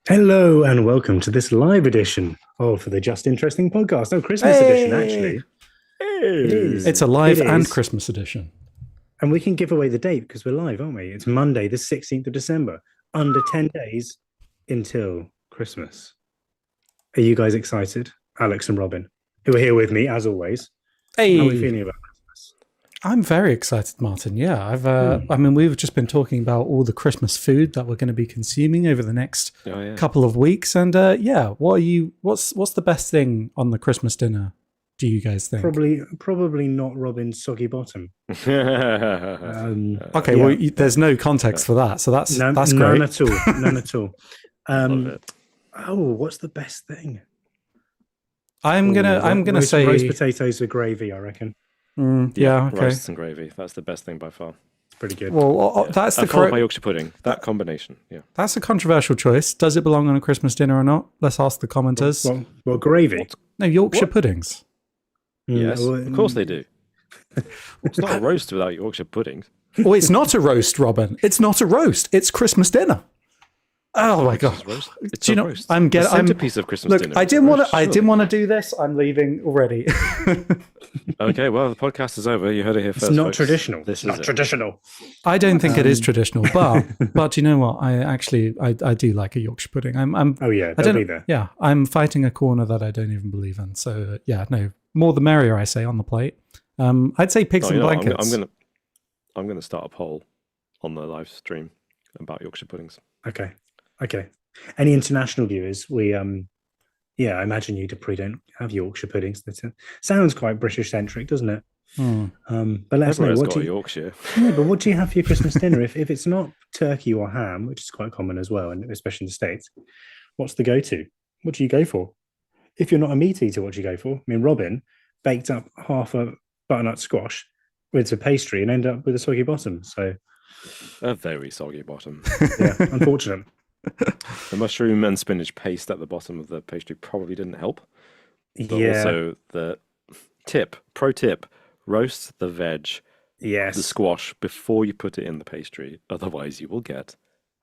Hello and welcome to this live edition of the Just Interesting podcast. Oh, Christmas edition, Hey! actually. It is. It's a It live and is. Christmas edition. And we can give away the date because we're live, aren't we? It's Monday, the 16th of December, under 10 days until Christmas. Are you guys excited? Alex and Robin, who are here with me, as always. How are we Hey, feeling about Christmas? I'm very excited, Martin. Yeah, I mean, we've just been talking about all the Christmas food that we're going to be consuming over the next couple of weeks, and yeah, what's the best thing on the Christmas dinner? Do you guys think? Probably not Robin's soggy bottom. Okay, yeah. well, there's no context for that, so that's None great. at all. None at all. Love it. Oh, what's the best thing? I'm gonna say roast potatoes with gravy. I reckon yeah, okay. Roasts and gravy. That's the best thing by far. it's pretty good. Well, that's the Followed by correct. Yorkshire pudding. That combination. Yeah. That's a controversial choice. Does it belong on a Christmas dinner or not? Let's ask the commenters. Well, gravy. No, Yorkshire What? puddings. Yes, well, of course they do. It's not a roast without Yorkshire puddings. Oh, it's not a roast, Robin. It's not a roast. It's Christmas dinner. Oh my god! Roast. It's Do you a know? roast. I'm The getting. centerpiece of Christmas Look, dinner. I is a didn't want roast, to. I didn't surely. want to do this. I'm leaving already. Okay, well, the podcast is over. You heard it here first. it's not folks. traditional. This Not is it. traditional. I don't think it is traditional, but you know what? I do like a Yorkshire pudding. I'm. Oh yeah, I they'll don't. be there. Yeah, I'm fighting a corner that I don't even believe in. So yeah, no, more the merrier. I say on the plate. I'd say pigs No, and you know what? blankets. I'm gonna start a poll on the live stream about Yorkshire puddings. Okay. Any international viewers? I imagine you probably don't have Yorkshire puddings. That sounds quite British centric, doesn't it? Hmm. But let us know Everywhere's what got do a you, Yorkshire. yeah, but what do you have for your Christmas dinner? If it's not turkey or ham, which is quite common as well, and especially in the States, what's the go-to? What do you go for? If you're not a meat eater, what do you go for? I mean, Robin baked up half a butternut squash with a pastry and ended up with a soggy bottom. So A very soggy bottom. yeah, unfortunate. The mushroom and spinach paste at the bottom of the pastry probably didn't help. But Yeah. also the pro tip, roast the veg, the Yes. squash before you put it in the pastry. Otherwise you will get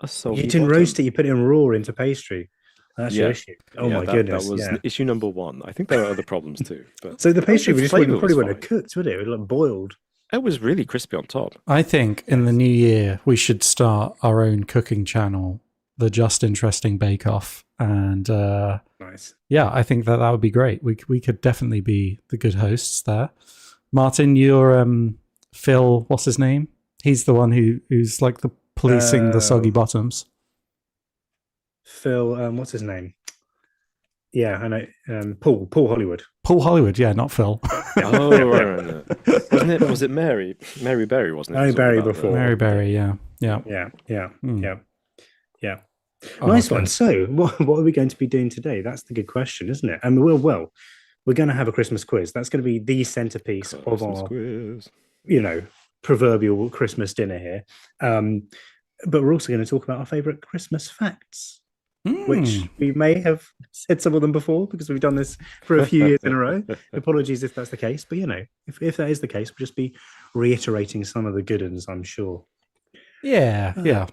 a soggy You didn't bottom. roast it, you put it in raw into pastry. That's your Yeah. issue. Oh Yeah, my that, goodness. That was yeah. issue number one. I think there are other problems too. But So the pastry the just flavour probably was wouldn't have fine. cooked, would it? It would have like boiled. It was really crispy on top. I think in the new year we should start our own cooking channel, the Just Interesting Bake Off, and Nice. yeah, I think that would be great. We could definitely be the good hosts there. Martin, you're Phil. What's his name? He's the one who's like the policing the soggy bottoms. Phil, what's his name? Yeah, I know. Paul Hollywood. Paul Hollywood, yeah, not Phil. Oh, right. Wasn't it? Was it Mary? Mary Berry, wasn't it? Mary It was all Berry about before. Mary Berry, yeah. Yeah. Hmm. Yeah. Oh, Nice okay. one. So, what are we going to be doing today? That's the good question, isn't it? And we're going to have a Christmas quiz. That's going to be the centerpiece of Christmas our, quiz. proverbial Christmas dinner here. But we're also going to talk about our favorite Christmas facts, which we may have said some of them before because we've done this for a few years in a row. Apologies if that's the case, but if that is the case, we'll just be reiterating some of the good ones, I'm sure. Yeah.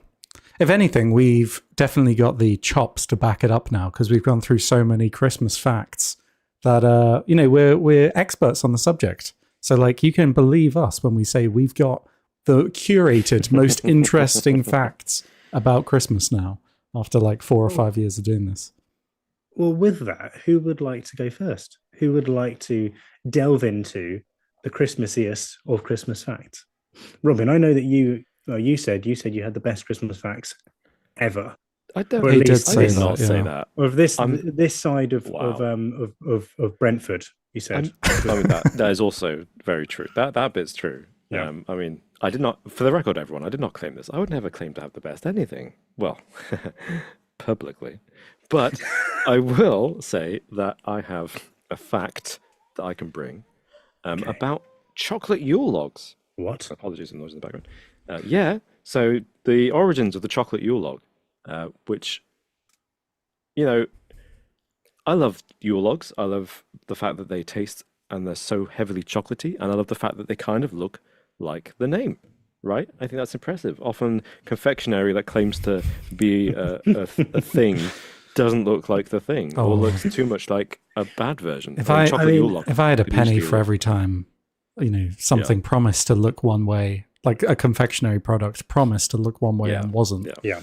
If anything, we've definitely got the chops to back it up now because we've gone through so many Christmas facts that we're experts on the subject. So like you can believe us when we say we've got the curated most interesting facts about Christmas now after like 4 or 5 years of doing this. Well, with that, who would like to go first? Who would like to delve into the Christmassiest of Christmas facts? Robin, I know that you said you had the best Christmas facts ever. I don't. Or at He did least I say did that, not say yeah. that. Or of this I'm- this side of Wow. of Brentford, you said. I mean that is also very true. That bit's true. Yeah. I mean, I did not. For the record, everyone, I did not claim this. I would never claim to have the best anything. Well, publicly, but I will say that I have a fact that I can bring about chocolate Yule logs. What? Apologies for the noise in the background. Yeah, so the origins of the chocolate Yule log, which, I love Yule logs. I love the fact that they taste and they're so heavily chocolatey, and I love the fact that they kind of look like the name, right? I think that's impressive. Often confectionery that claims to be a thing doesn't look like the thing, Oh. or looks too much like a bad version. If I mean, I- chocolate I mean, Yule log If I had a could penny easily for look- every time, something promised to look one way, like a confectionery product promised to look one way Yeah. and wasn't, Yeah. Yeah.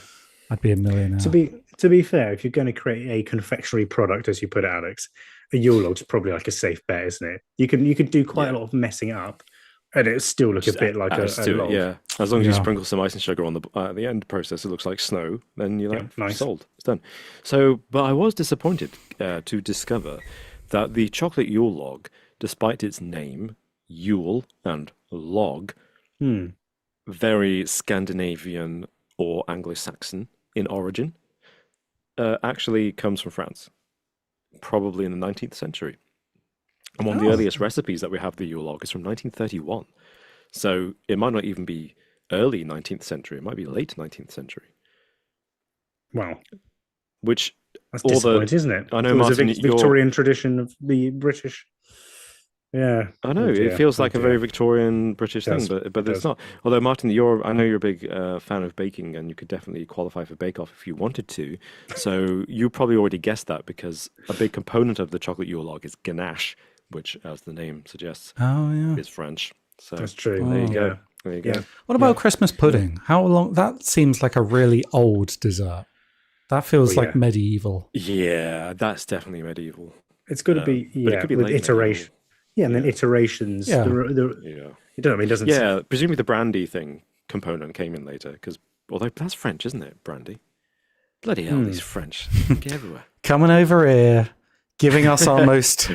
I'd be a millionaire. To be fair, if you're going to create a confectionery product, as you put it, Alex, a Yule log's probably like a safe bet, isn't it? You could do quite a lot of messing up, and it still look a bit like a Adds to it, log. yeah. As long as you Yeah. sprinkle some icing sugar on at the end process, it looks like snow. Then you're like, nice. sold. It's done. So, but I was disappointed to discover that the chocolate Yule log, despite its name, Yule and log, Hmm. very Scandinavian or Anglo-Saxon in origin, actually comes from France, probably in the 19th century. And one of the earliest recipes that we have the Yule log is from 1931. So it might not even be early 19th century. It might be late 19th century. Wow, Which that's all the- disappointing, isn't it? I know, It was Martin, a Victorian tradition of the British. Yeah, I know Oh, dear. it feels Oh, like a dear. very Victorian British thing, does. but It it's does. not. Although Martin, I know you're a big fan of baking, and you could definitely qualify for Bake Off if you wanted to. So you probably already guessed that because a big component of the chocolate Yule log is ganache, which, as the name suggests, Oh yeah. is French. So That's true. There you Yeah. go. There you go. Yeah. What about Christmas pudding? How long? That seems like a really old dessert. That feels Oh, like yeah. medieval. Yeah, that's definitely medieval. It's got to be But it could be with late iteration. medieval. Yeah, and then iterations. Yeah. Yeah. You don't. I mean, it doesn't. Yeah, presumably the brandy thing component came in later because although that's French, isn't it? Brandy. Bloody hell, these French get everywhere. Coming over here, giving us our most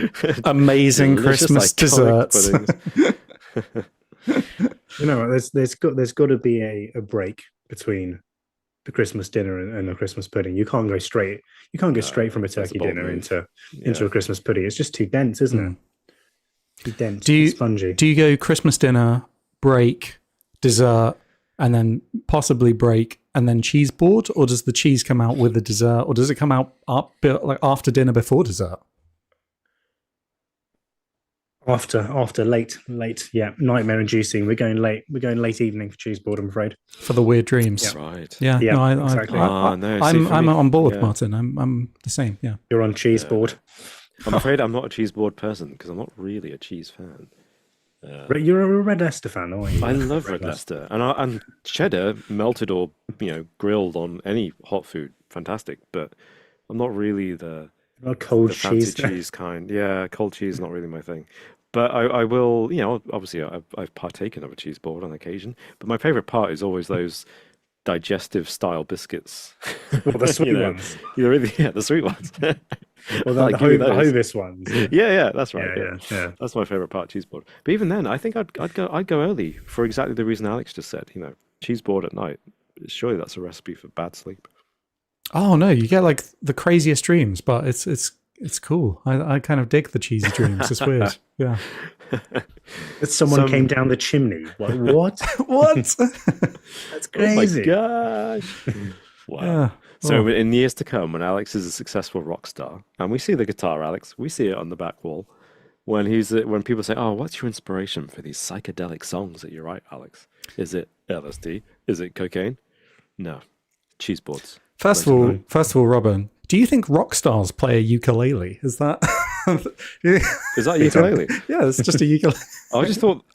amazing Delicious, Christmas iconic desserts. puddings. You know, there's got to be a break between the Christmas dinner and the Christmas pudding. You can't go straight. You can't go straight from a that's a turkey bold dinner move. into Yeah. a Christmas pudding. It's just too dense, isn't it? Too dense. Do you- spongy? Do you go Christmas dinner, break, dessert, and then possibly break, and then cheese board, or does the cheese come out with the dessert, or does it come out like after dinner before dessert? After late, yeah, nightmare inducing. We're going late evening for cheese board, I'm afraid. For the weird dreams. Right. Yeah, Yeah, no, exactly. No, see, I'm for I'm me- on board, yeah. Martin. I'm the same. Yeah. You're on cheese board. I'm afraid I'm not a cheese board person because I'm not really a cheese fan. You're a Red Leicester fan, aren't you? I love Red Leicester, and cheddar melted or grilled on any hot food, fantastic. But I'm not really the Cold fancy cheese. cheese kind. Yeah, cold cheese is not really my thing. But I will, obviously I've partaken of a cheese board on occasion. But my favorite part is always those digestive style biscuits. Well, the sweet You know, ones. the sweet ones. Well, Like, the give me those. Hovis ones. Yeah, that's right. Yeah. That's my favorite part, cheese board. But even then, I think I'd go early for exactly the reason Alex just said. Cheese board at night. Surely that's a recipe for bad sleep. Oh no, you get like the craziest dreams, but it's cool. I kind of dig the cheesy dreams. It's weird. Yeah. That someone came down the chimney. Like, what? What? That's crazy. Oh my gosh! Wow. Yeah. So Oh. in years to come, when Alex is a successful rock star, and we see the guitar, Alex, we see it on the back wall. When people say, "Oh, what's your inspiration for these psychedelic songs that you write, Alex? Is it LSD? Is it cocaine? No, cheese boards." First of all, Robin, do you think rock stars play a ukulele? Is that? Is that ukulele? Yeah, it's just a ukulele.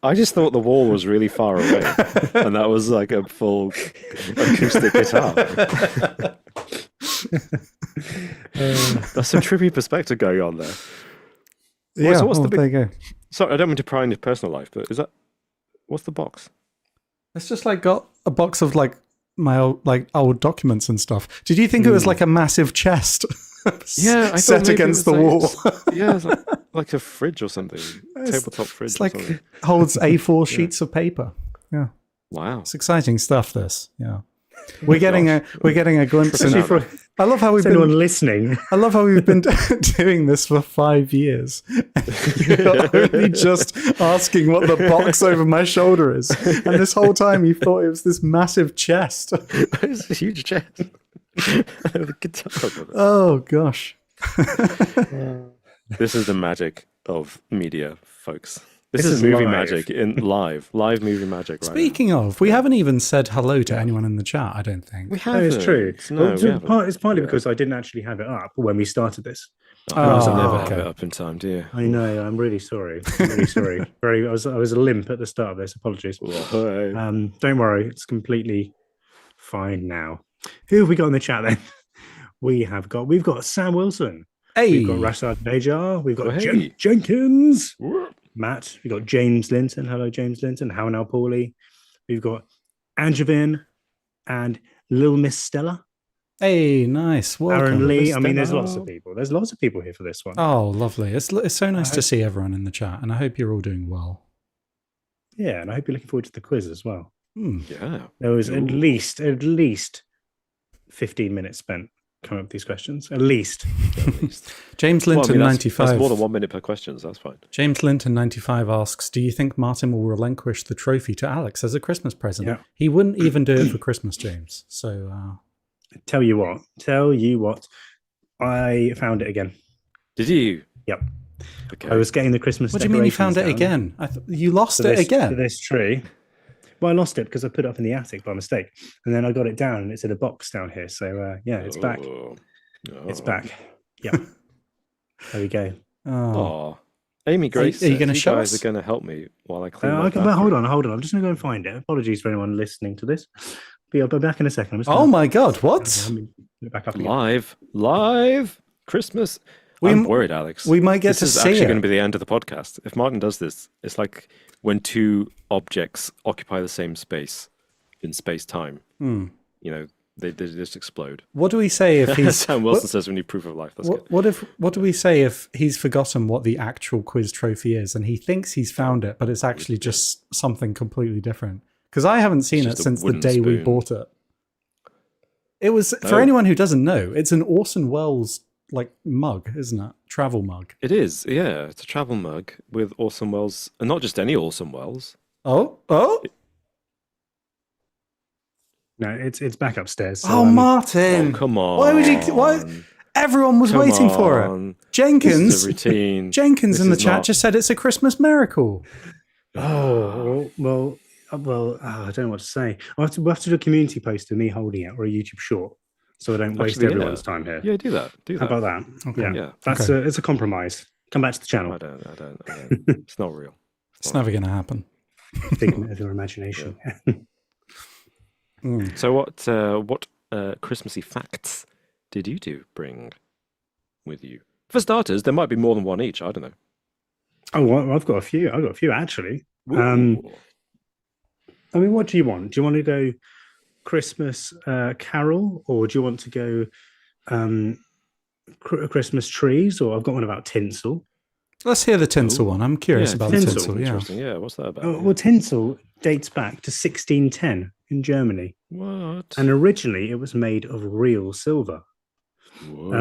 I just thought the wall was really far away, and that was like a full acoustic guitar. That's some trippy perspective going on there. Yeah, so what's the big- there you go. Sorry, I don't mean to pry into your personal life, but what's the box? It's just like got a box of like my old documents and stuff. Did you think it was like a massive chest? Yeah, I set thought maybe it against was the wall. Yeah, it's like a fridge or something, tabletop fridge. It's or like something. holds A4 sheets of paper. Yeah, Wow. it's exciting stuff. This, yeah, we're getting a glimpse. Especially into, for I love how we've anyone been. listening. I love how we've been doing this for 5 years. You're only just asking what the box over my shoulder is, and this whole time you thought it was this massive chest. It's a huge chest. With a guitar on it. Oh gosh. This is the magic of media, folks. This This is is movie live. magic in live movie magic. Right Speaking of, we haven't even said hello to anyone in the chat, I don't think. we No, haven't. it's true. No, Well, we haven't. it's partly Yeah. because I didn't actually have it up when we started this. Oh, Oh, never okay. have it up in time, do you? I know. I'm really sorry. I'm really sorry. I was a limp at the start of this. Apologies. Whoa. Don't worry. It's completely fine now. Who have we got in the chat then? We've got Sam Wilson. Hey, We've got Rashad Najar. We've got Oh, hey. Jenkins. Matt. We've got James Linton. Hello, James Linton. How now, Paulie. We've got Angevin and Lil Miss Stella. hey, nice. Welcome. Aaron Lee. I mean, Stella. there's lots of people. There's lots of people here for this one. Oh, lovely. It's so nice I to see everyone in the chat, and I hope you're all doing well. Yeah, and I hope you're looking forward to the quiz as well. Hmm. Yeah. There was Ooh. at least 15 minutes spent coming up with these questions. At least. At least. James Well, I Linton, mean, 95. that's more than 1 minute per question, so that's fine. James Linton, 95 asks, do you think Martin will relinquish the trophy to Alex as a Christmas present? Yeah. He wouldn't even do it for Christmas, James. So, Tell you what. I found it again. Did you? Yep. Okay. I was getting the Christmas. what do you mean you found it decorations down again? You lost for it this- again? for this tree. Well, I lost it because I put it up in the attic by mistake, and then I got it down, and it's in a box down here. So yeah, it's back. Oh. It's back. Yep. There we go. Oh. Oh. Amy Grace, are you says, gonna show guys us? are going to help me while I clean my Well, bathroom. hold on. I'm just going to go and find it. Apologies for anyone listening to this. But I'll be back in a second. I'm just Oh gonna- my God, what? Let me put it back up again. Live Christmas. I'm worried, Alex. We might get this to is see actually it. going to be the end of the podcast. If Martin does this, it's like when two objects occupy the same space in space time. Hmm. You know, they just explode. What do we say if he's... Sam Wilson says we need proof of life. That's good. What do we say if he's forgotten what the actual quiz trophy is and he thinks he's found it, but it's actually just something completely different? Because I haven't seen it just a since the wooden day we spoon. bought it. It was, for Oh. anyone who doesn't know, it's an Orson Welles like mug, isn't it? Travel mug. It is, yeah. It's a travel mug with Orson Welles, and not just any Orson Welles. Oh, No, it's back upstairs. So, oh, Martin! Oh, come on. Why would you? Why? Everyone was Come waiting for it. on. This Jenkins, is a routine. Jenkins This in the is chat not- just said it's a Christmas miracle. Oh well. I don't know what to say. We'll have to do a community post of me holding it or a YouTube short, so I don't waste Actually, yeah. everyone's time here. Yeah, do that. Do How that. about that? Okay. Yeah, Yeah. that's it's a compromise. Come back to the channel. I don't. It's not real. It's never going to happen. Figment of your imagination. Mm. So what Christmassy facts did you two bring with you? For starters, there might be more than one each. I don't know. Oh, well, I've got a few. Actually. Ooh. I mean, what do you want? Do you want to go Christmas carol, or do you want to go Christmas trees? Or I've got one about tinsel. Let's hear the tinsel one. I'm curious about the tinsel. tinsel. Yeah. Interesting. Yeah, what's that about? Oh, well, tinsel dates back to 1610 in Germany, What? and originally it was made of real silver. Whoa.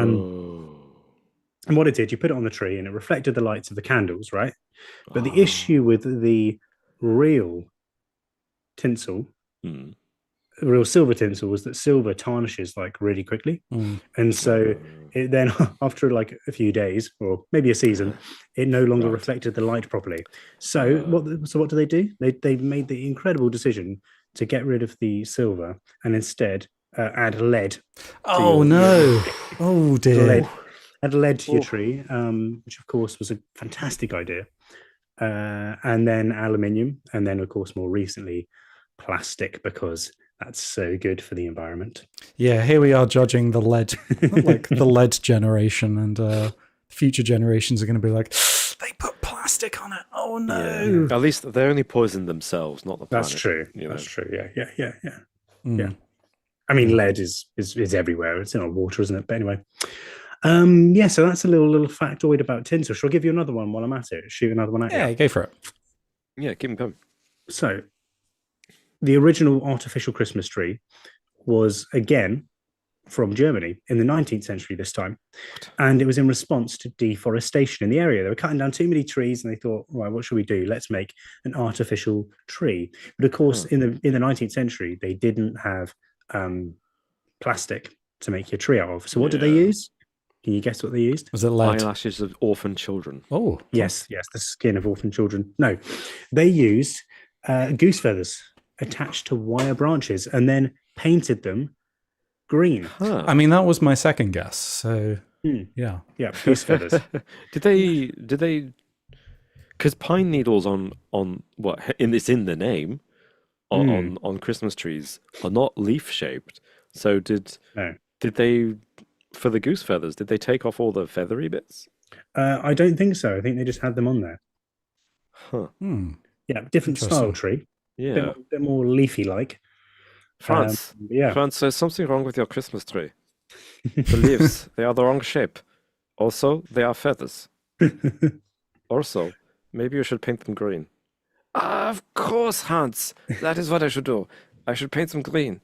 And what it did, you put it on the tree, and it reflected the lights of the candles, right? But the issue with the real tinsel, Hmm. real silver tinsel, was that silver tarnishes like really quickly, Mm. and so it then after like a few days or maybe a season, it no longer Right. reflected the light properly. So what do? They made the incredible decision to get rid of the silver and instead add lead. Oh your- no! Oh dear! Lead. Add lead to your Oh. tree, which of course was a fantastic idea. And then aluminium, and then of course more recently plastic, because that's so good for the environment. Yeah, here we are judging the lead, like the lead generation, and future generations are going to be like, they put plastic on it. Oh no! At least they only poison themselves, not the planet. That's true. you know. That's true. Yeah. Mm. Yeah. I mean, lead is everywhere. It's in our water, isn't it? But anyway, yeah. So that's a little factoid about tinsel. Shall I give you another one while I'm at it? Shoot another one at you. Yeah, go for it. Yeah, keep them coming. So, the original artificial Christmas tree was again from Germany in the 19th century this time, and it was in response to deforestation in the area. They were cutting down too many trees, and they thought, right, what should we do? Let's make an artificial tree. But of course, in the 19th century, they didn't have plastic to make your tree out of. So what did they Yeah. use? Can you guess what they used? Was it lead? Eyelashes of orphan children. Oh, Yes, the skin of orphan children. No, they used goose feathers attached to wire branches and then painted them green. Huh. I mean, that was my second guess. So, yeah. Yeah, goose feathers. Did they? Because pine needles on what it's in the name on Christmas trees are not leaf shaped. So did they, for the goose feathers, did they take off all the feathery bits? I don't think so. I think they just had them on there. Huh. Yeah, different style tree. Yeah. Bit more leafy like. France. Yeah. France, there's something wrong with your Christmas tree. The leaves, they are the wrong shape. Also, they are feathers. Also, maybe you should paint them green. Of course, Hans. That is what I should do. I should paint them green.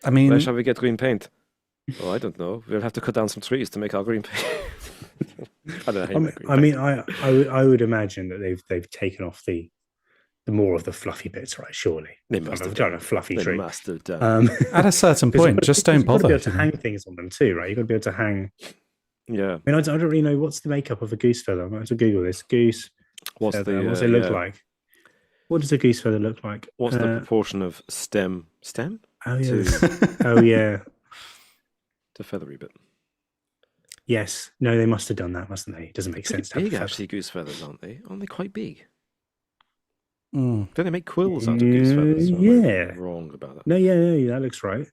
I mean, Where shall we get green paint? Oh, I don't know. We'll have to cut down some trees to make our green paint. I don't know. I would imagine that they've taken off the more of the fluffy bits, right? Surely They must have done a fluffy They tree. must have done. at a certain point, just don't You've got to bother. be able to hang things on them too, right? You've got to be able to hang. Yeah. I mean, I don't really know what's the makeup of a goose feather. I'm going to Google this. Goose What's feather. the? What does it look yeah. like? What does a goose feather look like? What's the proportion of stem Oh yeah. to Oh yeah. to feathery bit? Yes. No, they must have done that, mustn't they? It doesn't make sense to have Big a feather. actually, goose feathers, aren't they? Aren't they quite big? Mm. Don't they make quills out of goose feathers? Or am I Yeah. wrong about that. No, that looks right.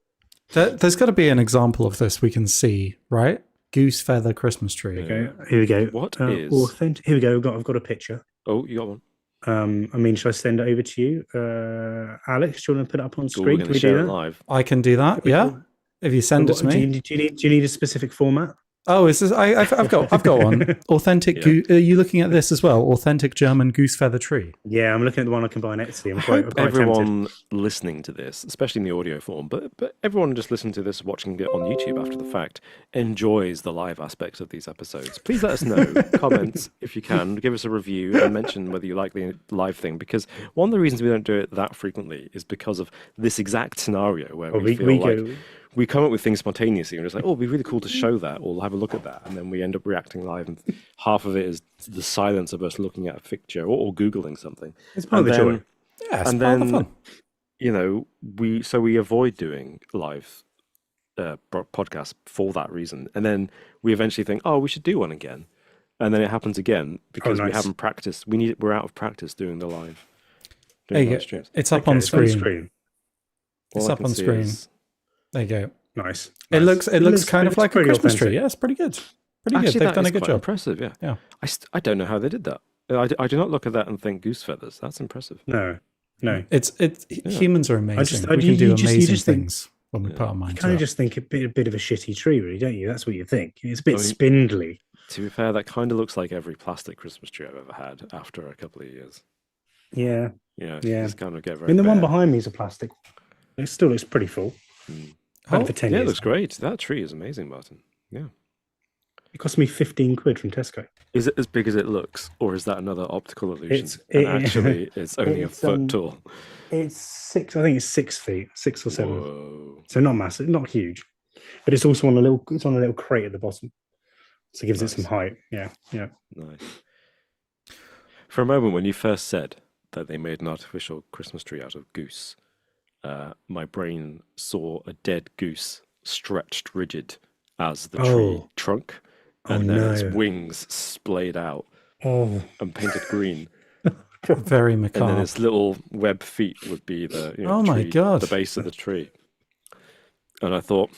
There's got to be an example of this we can see, right? Goose feather Christmas tree. Okay, here we go. What is- authentic? Here we go. I've got a picture. Oh, you got one. I mean, should I send it over to you, Alex? Do you want to put it up on Cool, screen? we're Can going we to share do it that? live. I can do that. Yeah, if you send it to Do me. you need a specific format? Oh, is this? I've got one. Authentic. Yeah. Are you looking at this as well? Authentic German goose feather tree. Yeah, I'm looking at the one I can buy on Etsy. I'm I quite hope tempted. everyone listening to this, especially in the audio form, but everyone just listening to this, watching it on YouTube after the fact, enjoys the live aspects of these episodes. Please let us know. Comments if you can. Give us a review and mention whether you like the live thing. Because one of the reasons we don't do it that frequently is because of this exact scenario where we feel like we come up with things spontaneously and we're just like, oh, it'd be really cool to show that or have a look at that. And then we end up reacting live. And half of it is the silence of us looking at a picture or Googling something. It's part of the joy. Yeah, it's And part of the then, fun. you know, we avoid doing live podcasts for that reason. And then we eventually think, oh, we should do one again. And then it happens again because we nice. haven't practiced. We're out of practice doing the live. There you go. streams. It's up Okay, on it's screen. All It's I up can on see screen. is- There you go. Nice. It looks kind of like a pretty Christmas authentic. tree. Yeah, it's pretty good. Pretty Actually, good. They've that done is a good quite job. impressive, yeah. Yeah. I don't know how they did that. I do not look at that and think goose feathers. That's impressive. No. It's humans are amazing. We you can do just amazing think- things when we put our You mind to kind of it. just think a bit of a shitty tree, really, don't you? That's what you think. It's a bit I mean- spindly. To be fair, that kind of looks like every plastic Christmas tree I've ever had after a couple of years. Yeah. Yeah, Yeah. just kind of get I very mean, the one bare. behind me is a plastic. It still looks pretty full. Had it for 10 Yeah, it years. looks great. That tree is amazing, Martin. Yeah. It cost me 15 quid from Tesco. Is it as big as it looks, or is that another optical illusion? It's- And it- actually, it's only it's, a foot tall. It's 6, I think it's 6 feet, 6 or 7. Whoa. So not massive, not huge. But it's also on a little crate at the bottom. So it gives it some Nice. height. Yeah. Nice. For a moment, when you first said that they made an artificial Christmas tree out of goose, my brain saw a dead goose stretched rigid as the tree Oh. trunk, Oh, and then its no. wings splayed out Oh, and painted green, Very and then macabre. its little web feet would be the Oh my tree, God. the base of the tree. And I thought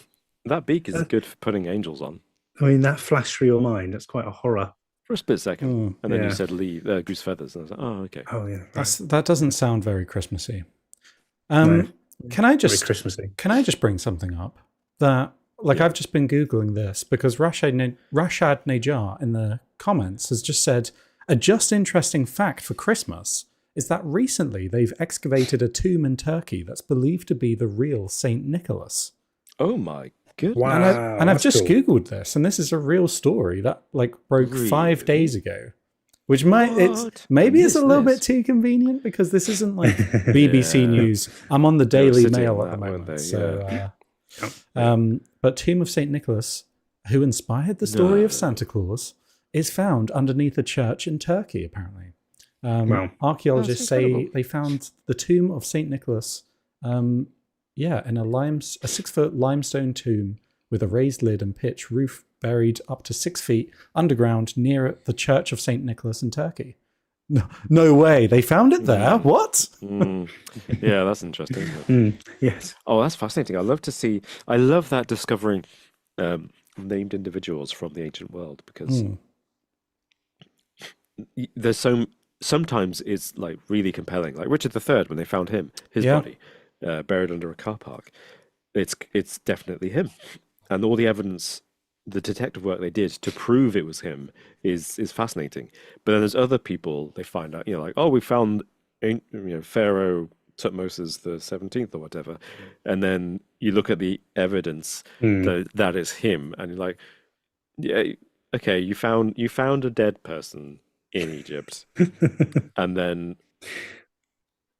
that beak is good for putting angels on. I mean, that flashed through your mind. That's quite a horror. For a split second, Mm, and then yeah. you said goose feathers, and I was like, oh, okay. Oh, yeah. Right. that doesn't sound very Christmassy. No. Can I Very just Christmassy. bring something up that I've just been googling this because Rashad Najar in the comments has just said a just interesting fact for Christmas is that recently they've excavated a tomb in Turkey that's believed to be the real Saint Nicholas. Oh my goodness. Wow. And I've that's just cool. googled this, and this is a real story that broke 5 days ago. Which What? maybe it's Missed a little this. bit too convenient because this isn't like BBC Yeah. News. I'm on the They were Daily sitting Mail on at the that, weren't moment. they? So, but Tomb of Saint Nicholas who inspired the story of Santa Claus, is found underneath a church in Turkey, apparently. Wow. Archaeologists That's say incredible. they found the tomb of St. Nicholas, in a 6-foot limestone tomb with a raised lid and pitch roof buried up to 6 feet underground near the Church of St. Nicholas in Turkey. No way. They found it there? What? Yeah, that's interesting. Isn't it? Yes. Oh, that's fascinating. I love that discovering named individuals from the ancient world, because there's sometimes it's like really compelling. Like Richard III, when they found his body buried under a car park, it's definitely him, and all the evidence, the detective work they did to prove it was him is fascinating. But then there's other people they find out, like, oh, we found Pharaoh Tutmosis the 17th or whatever, and then you look at the evidence that is him, and you're like, yeah, okay, you found a dead person in Egypt, and then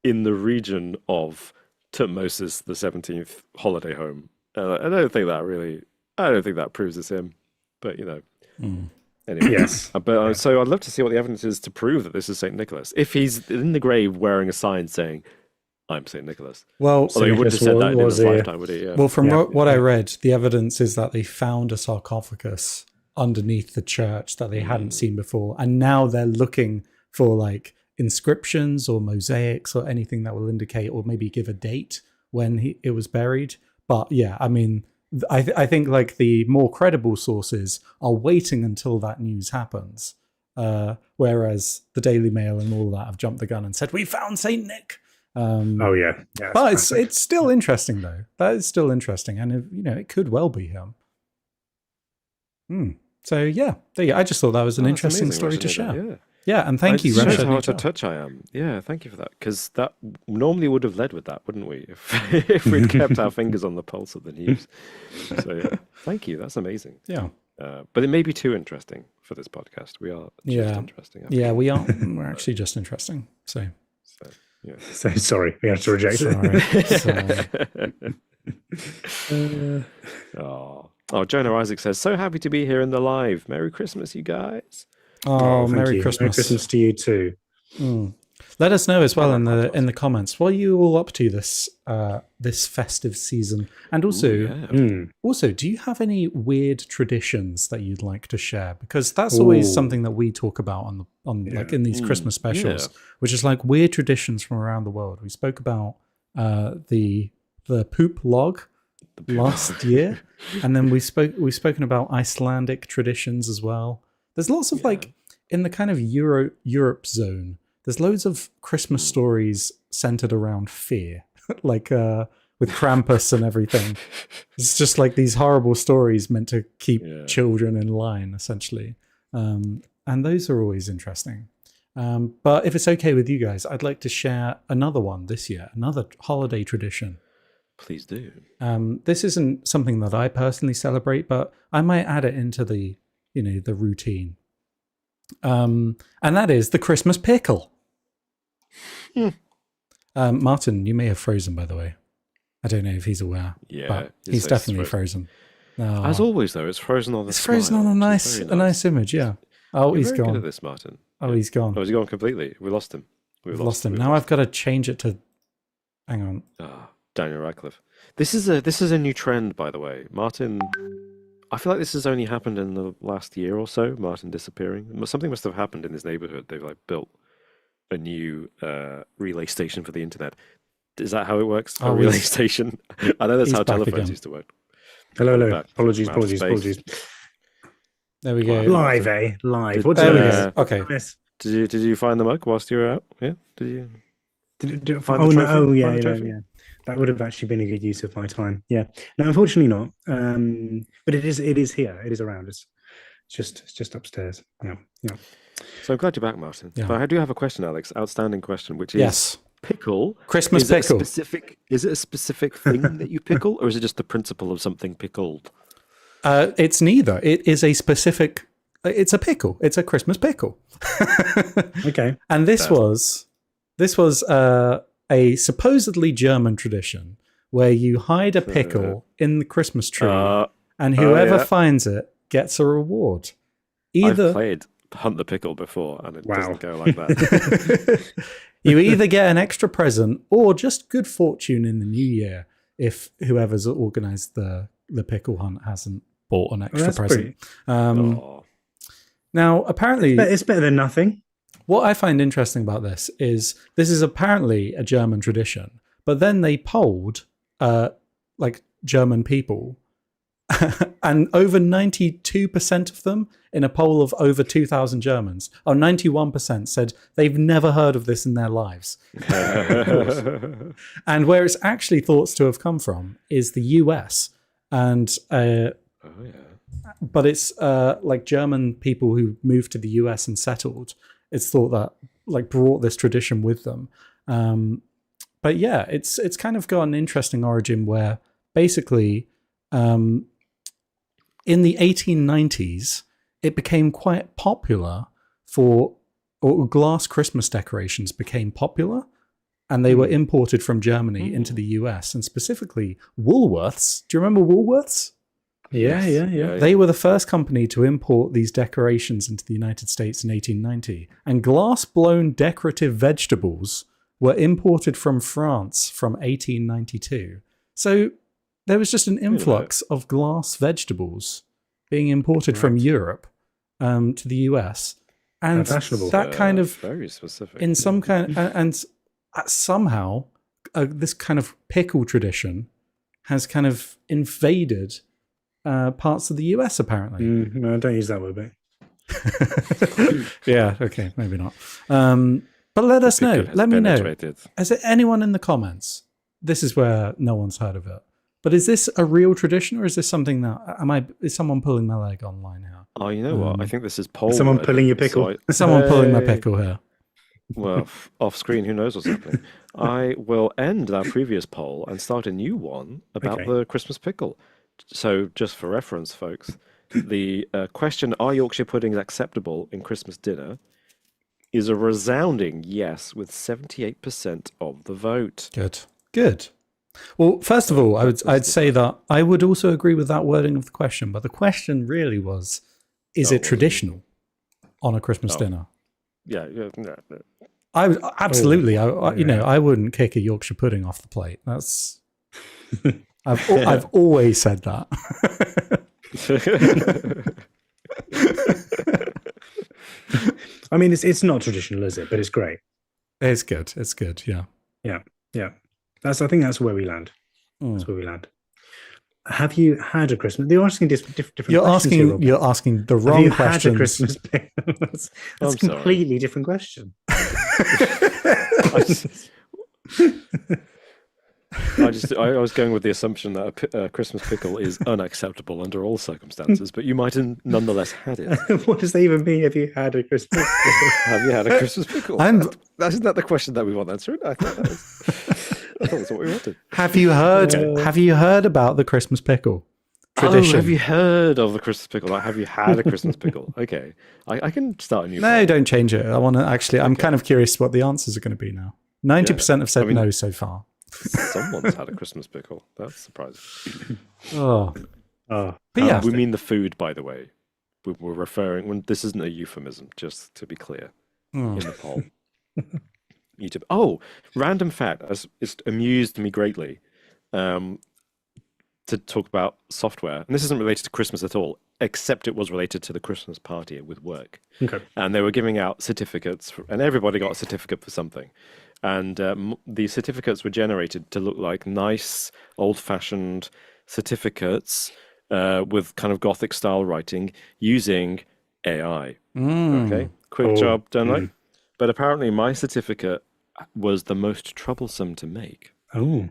in the region of Tutmosis the 17th holiday home. I don't think that proves it's him, but anyway. Yes. But so I'd love to see what the evidence is to prove that this is Saint Nicholas. If he's in the grave wearing a sign saying, "I'm Saint Nicholas," Well, although he wouldn't have said that in his was a- lifetime, would he? Yeah. Well, from what I read, the evidence is that they found a sarcophagus underneath the church that they hadn't seen before, and now they're looking for like inscriptions or mosaics or anything that will indicate or maybe give a date when it was buried. But yeah, I mean, I think like the more credible sources are waiting until that news happens, whereas the Daily Mail and all that have jumped the gun and said we found Saint Nick. Oh yeah. Yeah. But that's classic. it's still interesting though. That is still interesting, and it could well be him. So yeah, there you go. I just thought that was an That's interesting amazing, story to Rashid, share. yeah. Yeah, and thank you, It shows Rashid how out Nijar. of touch I am. Yeah, thank you for that. Because that normally would have led with that, wouldn't we? If we'd kept our fingers on the pulse of the news. So yeah, thank you. That's amazing. Yeah, But it may be too interesting for this podcast. We are just interesting. I yeah, think. we are. We're actually just interesting. So So, yeah. So sorry, we have to reject sorry. Oh, Jonah Isaac says, "So happy to be here in the live. Merry Christmas, you guys." Oh, thank Merry you. Christmas. Merry Christmas to you too. Let us know as well in Merry the comments. What are you all up to this festive season? And also, Yeah. do you have any weird traditions that you'd like to share? Because that's always Ooh. something that we talk about like in these Christmas specials, yeah. which is like weird traditions from around the world. We spoke about the poop log last year, and then we've spoken about Icelandic traditions as well. There's lots of like in the kind of Europe zone. There's loads of Christmas stories centered around fear, like with Krampus and everything. It's just like these horrible stories meant to keep children in line, essentially. And those are always interesting. But if it's okay with you guys, I'd like to share another one this year, another holiday tradition. Please do. This isn't something that I personally celebrate, but I might add it into the routine. And that is the Christmas pickle. Martin, you may have frozen, by the way. I don't know if he's aware. Yeah, but his he's face is definitely frozen. No. As always, though, it's frozen on the. It's frozen smile, on a which nice, is very a nice image. Yeah. Oh, You're he's very good gone. at this, Martin. Oh, he's gone. Oh, is he gone completely? We lost him. We've lost him. Now I've got to change it to. Hang on. Daniel Radcliffe. This is a new trend, by the way. Martin. I feel like this has only happened in the last year or so. Martin disappearing. Something must have happened in his neighborhood. They've like built a new relay station for the internet. Is that how it works? Oh, A relay station. I know that's how back telephones again. used to work. Hello. Back Apologies. from outer space. There we go. Live, eh? Live. What There did we I go. miss? Okay. Miss? Did you find the mug whilst you were out? Yeah. Did you? Did Find oh the no! trophy? Oh yeah, Find the yeah, trophy? yeah. That would have actually been a good use of my time. Yeah. No, unfortunately not. But it is here. It is around us. It's just upstairs. Yeah. So I'm glad you're back, Martin. Yeah. But I do have a question, Alex. Outstanding question, which is Yes. pickle. Christmas Is it pickle. Is it a specific thing that you pickle, or is it just the principle of something pickled? It's neither. It is a specific. It's a pickle. It's a Christmas pickle. Okay. And this was a supposedly German tradition where you hide a pickle in the Christmas tree, and whoever yeah. finds it gets a reward. I've Either played Hunt the Pickle before, and it Wow. doesn't go like that. you either get an extra present or just good fortune in the new year if whoever's organized the pickle hunt hasn't bought an extra that's present. Oh. Now, apparently, But it's better than nothing. what I find interesting about this is apparently a German tradition, but then they polled like German people, and over 92% of them in a poll of over 2,000 Germans, 91% said they've never heard of this in their lives. And where it's actually thoughts to have come from is the US, and Oh, yeah. but it's like German people who moved to the US and settled. It's thought that like brought this tradition with them. But yeah, it's kind of got an interesting origin where basically in the 1890s, it became quite popular or glass Christmas decorations became popular, and they were imported from Germany into the US, and specifically Woolworths. Do you remember Woolworths? Yeah. They were the first company to import these decorations into the United States in 1890. And glass-blown decorative vegetables were imported from France from 1892. So there was just an influx of glass vegetables being imported from Europe to the US. And Fashionable. that kind of, very specific. in some kind, and somehow this kind of pickle tradition has kind of invaded parts of the US, apparently. No, don't use that word, mate. Yeah, okay, maybe not. But let us know. Let me know. Is there anyone in the comments? This is where no one's heard of it. But is this a real tradition, or is this something that is someone pulling my leg online here? Oh, you know what? I think this is poll. Someone pulling your pickle. Someone pulling my pickle here. Well, off screen, who knows what's happening? I will end that previous poll and start a new one about Okay. the Christmas pickle. So, just for reference, folks, the question, are Yorkshire puddings acceptable in Christmas dinner, is a resounding yes with 78% of the vote. Good. Well, first of all, I'd say that I would also agree with that wording of the question, but the question really was, is it traditional on a Christmas dinner? Yeah. No. I would absolutely. I wouldn't kick a Yorkshire pudding off the plate. That's. I've always said that. I mean, it's not traditional, is it? But it's great. It's good. It's good. Yeah. Yeah. I think that's where we land. That's where we land. Have you had a Christmas? They're asking different You're questions here, Rob. You're asking the Have wrong you questions. had a Christmas? That's a I'm sorry. completely different question. I was going with the assumption that a Christmas pickle is unacceptable under all circumstances, but you might have nonetheless had it. What does that even mean? Have you had a Christmas? Have you had a Christmas pickle? Isn't that the question that we want answered? I thought that's what we wanted. Have you heard about the Christmas pickle tradition? Oh, have you heard of the Christmas pickle? Like, have you had a Christmas pickle? Okay, I can start a new. No, don't change it. I want to actually. I'm kind of curious what the answers are going to be now. 90% have said no so far. Someone's had a Christmas pickle. That's surprising. But yeah, We mean the food, by the way. We're referring when this isn't a euphemism, just to be clear. In the poll. YouTube. Oh, random fact. It's amused me greatly to talk about software. And this isn't related to Christmas at all, except it was related to the Christmas party with work. Okay. And they were giving out certificates, and everybody got a certificate for something. And the certificates were generated to look like nice, old-fashioned certificates with kind of Gothic style writing using AI. Okay, quick job done, right? But apparently my certificate was the most troublesome to make. Oh.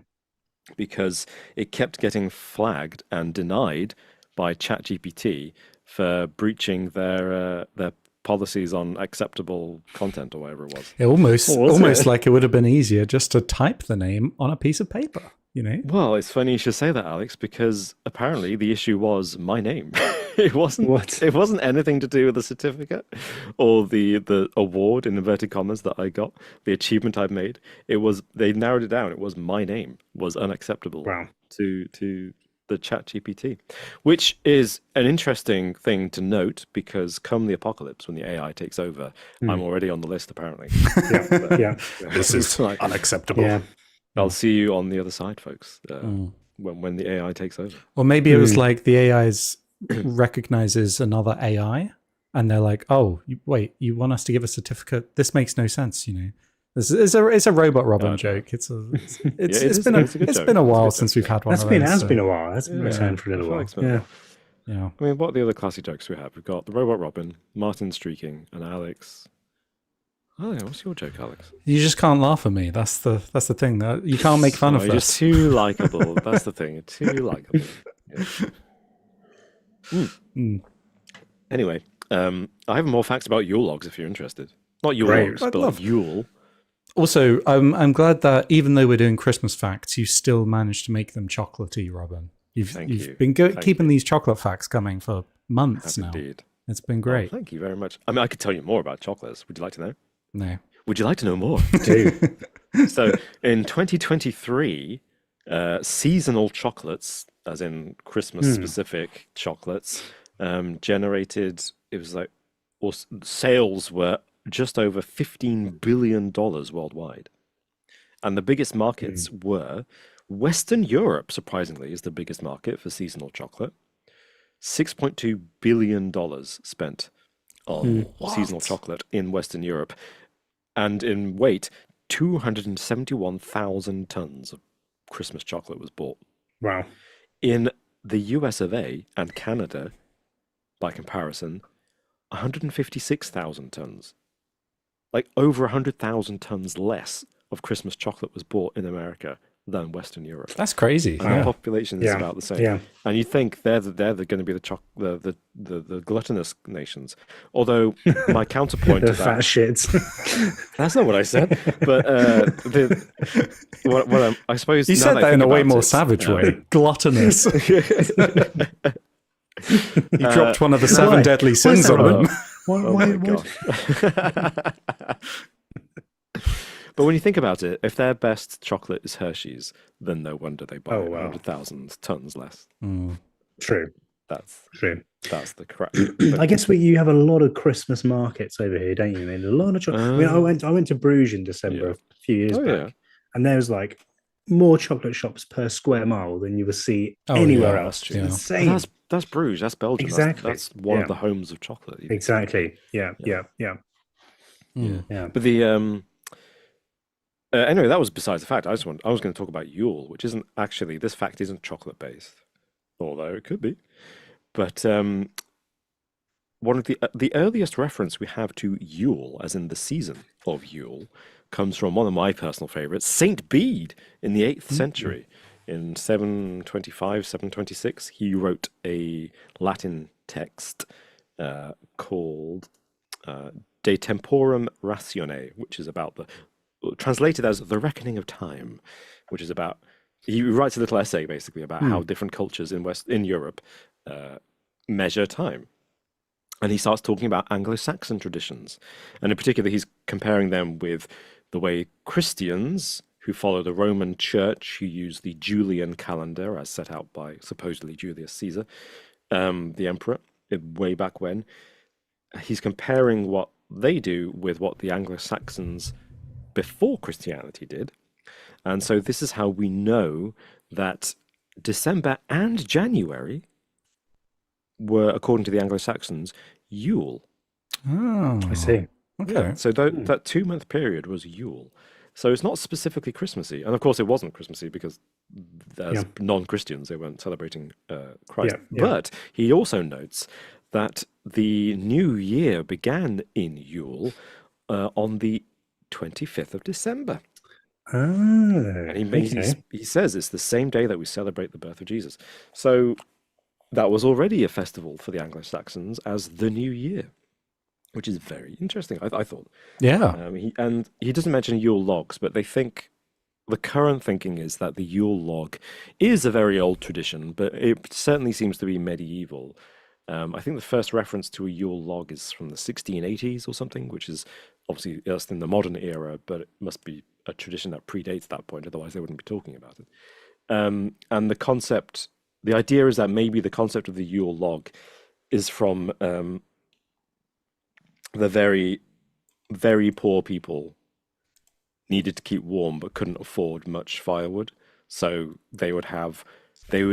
Because it kept getting flagged and denied by ChatGPT for breaching their policies on acceptable content or whatever it was. it almost like it would have been easier just to type the name on a piece of paper. You know. Well, it's funny you should say that, Alex, because apparently the issue was my name. It wasn't. What? It wasn't anything to do with the certificate or the award in inverted commas that I got, the achievement I've made. It was, they narrowed it down. It was my name was unacceptable. Wow. To the ChatGPT, which is an interesting thing to note because come the apocalypse, when the AI takes over, I'm already on the list apparently. Yeah. This is like, unacceptable. Yeah. I'll see you on the other side, folks. When the AI takes over. Or maybe it was like the AI's recognizes another AI, and they're like, "Oh, wait, you want us to give a certificate? This makes no sense." It's a Robot Robin joke. It's been a while since we've had one. Has been a while. That's been returned for a little while. Yeah. I mean, what are the other classy jokes we have? We've got the Robot Robin, Martin Streaking, and Alex. Oh, yeah, what's your joke, Alex? You just can't laugh at me. That's the thing. That you can't make fun of You're us. too likable. That's the thing. You're too likable. Yeah. Anyway, I have more facts about Yule logs if you're interested. Not Yule logs, but like Yule. Also, I'm glad that even though we're doing Christmas facts, you still managed to make them chocolatey, Robin. You've been keeping these chocolate facts coming for months now. Indeed. It's been great. Thank you very much. I mean, I could tell you more about chocolates. Would you like to know? No. Would you like to know more? Do. So in 2023, seasonal chocolates, as in Christmas-specific chocolates, generated, sales were just over $15 billion worldwide. And the biggest markets were Western Europe, surprisingly, is the biggest market for seasonal chocolate. $6.2 billion spent on seasonal chocolate in Western Europe. And in weight, 271,000 tons of Christmas chocolate was bought. Wow. In the US of A and Canada, by comparison, 156,000 tons. Like over 100,000 tons less of Christmas chocolate was bought in America than Western Europe. That's crazy. And the population is about the same. Yeah. And you think they're going to be the gluttonous nations. Although my counterpoint The to fat that, shits. that's not what I said. But I suppose You now said I that in think a way about more it, savage way. Gluttonous. You dropped one of the seven deadly sins on them. my God. But when you think about it, if their best chocolate is Hershey's, then no wonder they buy 100,000 tons less. True. That's True. the correct. I guess you have a lot of Christmas markets over here, don't you? I mean, a lot of chocolate. I mean, I went to Bruges in December a few years back, and there was like more chocolate shops per square mile than you will see anywhere else. True. Insane. That's Bruges. That's Belgium. Exactly. That's one of the homes of chocolate. Exactly. Yeah. But the anyway, that was besides the fact. I was going to talk about Yule, which isn't actually, this fact isn't chocolate based, although it could be. But one of the earliest reference we have to Yule, as in the season of Yule, comes from one of my personal favorites, Saint Bede, in the 8th century. In 725, 726, he wrote a Latin text called De Temporum Ratione, which is about translated as the reckoning of time, which is about, he writes a little essay basically about how different cultures in Europe measure time. And he starts talking about Anglo-Saxon traditions. And in particular, he's comparing them with the way Christians who follow the Roman Church, who use the Julian calendar as set out by supposedly Julius Caesar, the emperor, way back when. He's comparing what they do with what the Anglo-Saxons before Christianity did. And so this is how we know that December and January were, according to the Anglo-Saxons, Yule. Oh, I see. Okay. Yeah, so that 2-month period was Yule. So it's not specifically Christmassy. And of course, it wasn't Christmassy because as non-Christians, they weren't celebrating Christ. But he also notes that the new year began in Yule on the 25th of December. And he says it's the same day that we celebrate the birth of Jesus. So that was already a festival for the Anglo-Saxons as the New Year, which is very interesting, I thought. Yeah. He doesn't mention Yule logs, but they think the current thinking is that the Yule log is a very old tradition, but it certainly seems to be medieval. I think the first reference to a Yule log is from the 1680s or something, which is obviously just in the modern era, but it must be a tradition that predates that point, otherwise they wouldn't be talking about it. And the concept the idea is that maybe the concept of the Yule log is from the very, very poor people needed to keep warm but couldn't afford much firewood. So they would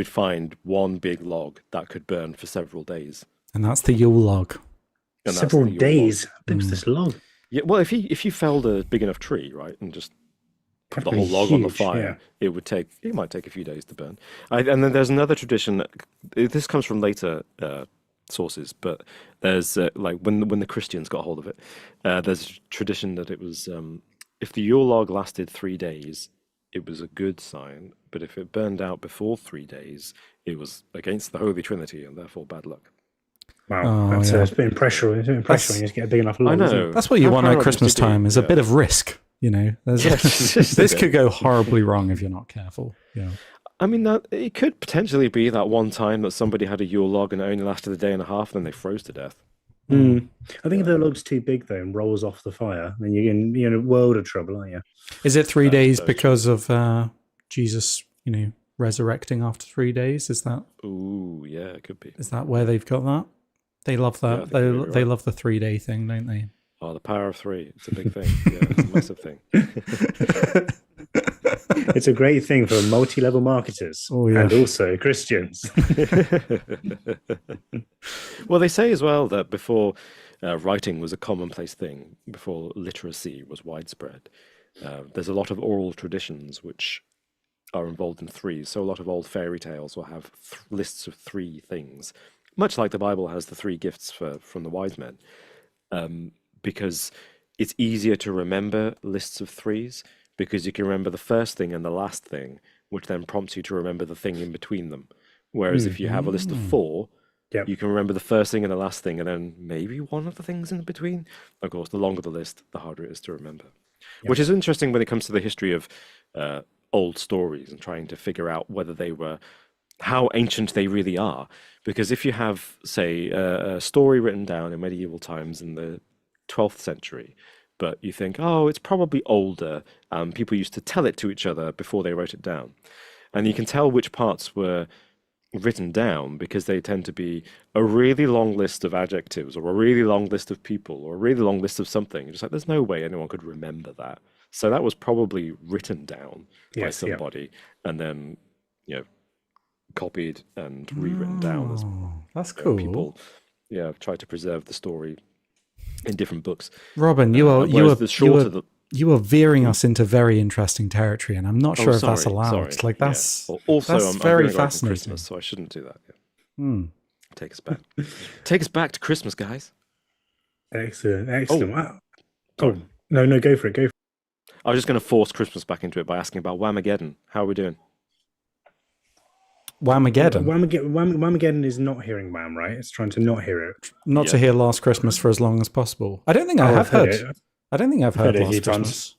find one big log that could burn for several days. And that's the Yule log. And that's Several the Yule log. days. It was this long. Yeah, well, if you felled a big enough tree, right, and just put the That'd whole be log on the huge, fire, it might take a few days to burn. And then there's another tradition. This comes from later sources, but there's like when the Christians got hold of it, there's a tradition that it was if the Yule log lasted 3 days, it was a good sign, but if it burned out before 3 days, it was against the Holy Trinity and therefore bad luck. Wow, Oh, that's yeah. it's putting pressure. It's putting pressure when you just get a big enough log. I isn't know. it? That's what you How want proud at of Christmas you to be, time is a yeah. bit of risk. You know, Yes, just a this bit. could go horribly wrong if you're not careful. Yeah. I mean, that it could potentially be that one time that somebody had a Yule log and it only lasted a day and a half, then they froze to death. Mm. I think if the log's too big though and rolls off the fire, then you're in a world of trouble, aren't you? Is it 3 That's days very true. because of Jesus, resurrecting after 3 days? Is that Ooh, yeah, it could be. where they've got that? They love Yeah, I that. think they you're right. they love the 3 day thing, don't they? Oh, the power of three. It's a big thing. Yeah, it's a massive thing. It's a great thing for multi-level marketers Oh, yeah. and also Christians. Well, they say as well that before writing was a commonplace thing, before literacy was widespread, there's a lot of oral traditions which are involved in threes. So a lot of old fairy tales will have lists of 3 things, much like the Bible has the 3 gifts from the wise men, because it's easier to remember lists of 3s because you can remember the first thing and the last thing, which then prompts you to remember the thing in between them. Whereas if you have a list of 4, Yep. you can remember the first thing and the last thing, and then maybe one of the things in between. Of course, the longer the list, the harder it is to remember. Which is interesting when it comes to the history of old stories and trying to figure out how ancient they really are. Because if you have, say, a story written down in medieval times in the 12th century, but you think, oh, it's probably older, people used to tell it to each other before they wrote it down. And you can tell which parts were written down because they tend to be a really long list of adjectives or a really long list of people or a really long list of something. Just like there's no way anyone could remember that. So that was probably written down by Yes, yeah. somebody and then, copied and rewritten down as That's cool. people, try to preserve the story in different books. Robin, Whereas the shorter the you are veering us into very interesting territory, and I'm not sure if that's sorry, allowed. sorry. Like Yeah. that's Well, also that's I'm very veering away from fascinating. Christmas, so I shouldn't do that. Yeah. Hmm. Take us back. Take us back to Christmas, guys. Excellent. Excellent. Oh. Wow. Oh, no, go for it. Go for I was just going to force Christmas back into it by asking about Whamageddon. How are we doing? it. Whamageddon. Whamageddon is not hearing Wham, right? It's trying to not hear it. Not to Yeah. hear Last Christmas for as long as possible. I don't think I have heard. it. I don't think I've heard heard it a Last few times. Christmas.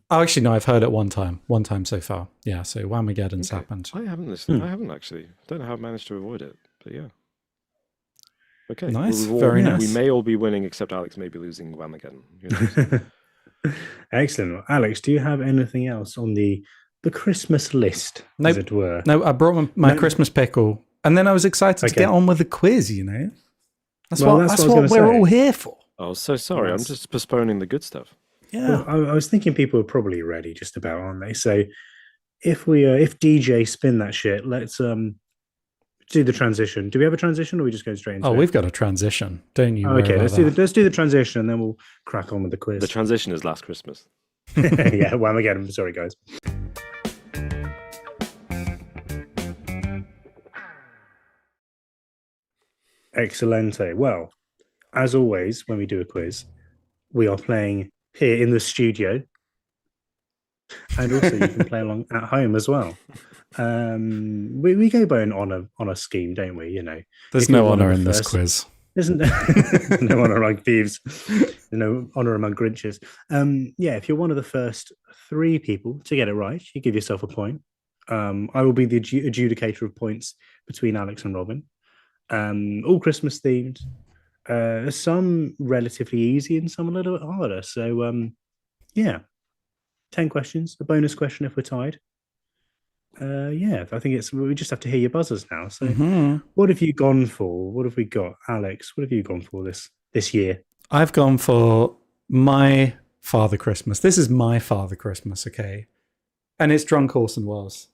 Oh, actually, no, I've heard it one time so far. Yeah, so Whamageddon's Okay. happened. I haven't listened. Hmm. I haven't actually. Don't know how I've managed to avoid it, but yeah. Okay. Nice, We've all- very We nice. may all be winning, except Alex may be losing Whamageddon. Who knows? Excellent. Alex, do you have anything else on the Christmas list, as Nope. it were? No, I brought my No. Christmas pickle, and then I was excited to Okay. get on with the quiz. You know, that's Well, what that's that's what I was what gonna we're say. all here for. Oh, so sorry. I'm Yes. just postponing the good stuff. Yeah. Well, I was thinking people are probably ready, just about, aren't they? So if if DJ spin that shit, let's do the transition. Do we have a transition, or are we just going straight into Oh, it? we've got a transition. Don't you? Oh, worry okay, about that. let's do the transition, and then we'll crack on with the quiz. The transition is Last Christmas. Yeah, Whamageddon. Sorry, guys. Excelente. Well, as always, when we do a quiz, we are playing here in the studio, and also you can play along at home as well. We go by an honor scheme, don't we? You know, There's if you're no one of honor the in this first- quiz. isn't no honor among thieves, no honor among Grinches. Yeah, if you're one of the first 3 people to get it right, you give yourself a point. I will be the adjudicator of points between Alex and Robin. All Christmas themed. Some relatively easy and some a little bit harder. So yeah, 10 questions, a bonus question if we're tied. Yeah, I think we just have to hear your buzzers now. So, Mhm. what have you gone for? What have we got, Alex? What have you gone for this year? I've gone for my Father Christmas. This is my Father Christmas, okay? And it's Drunk Orson Welles.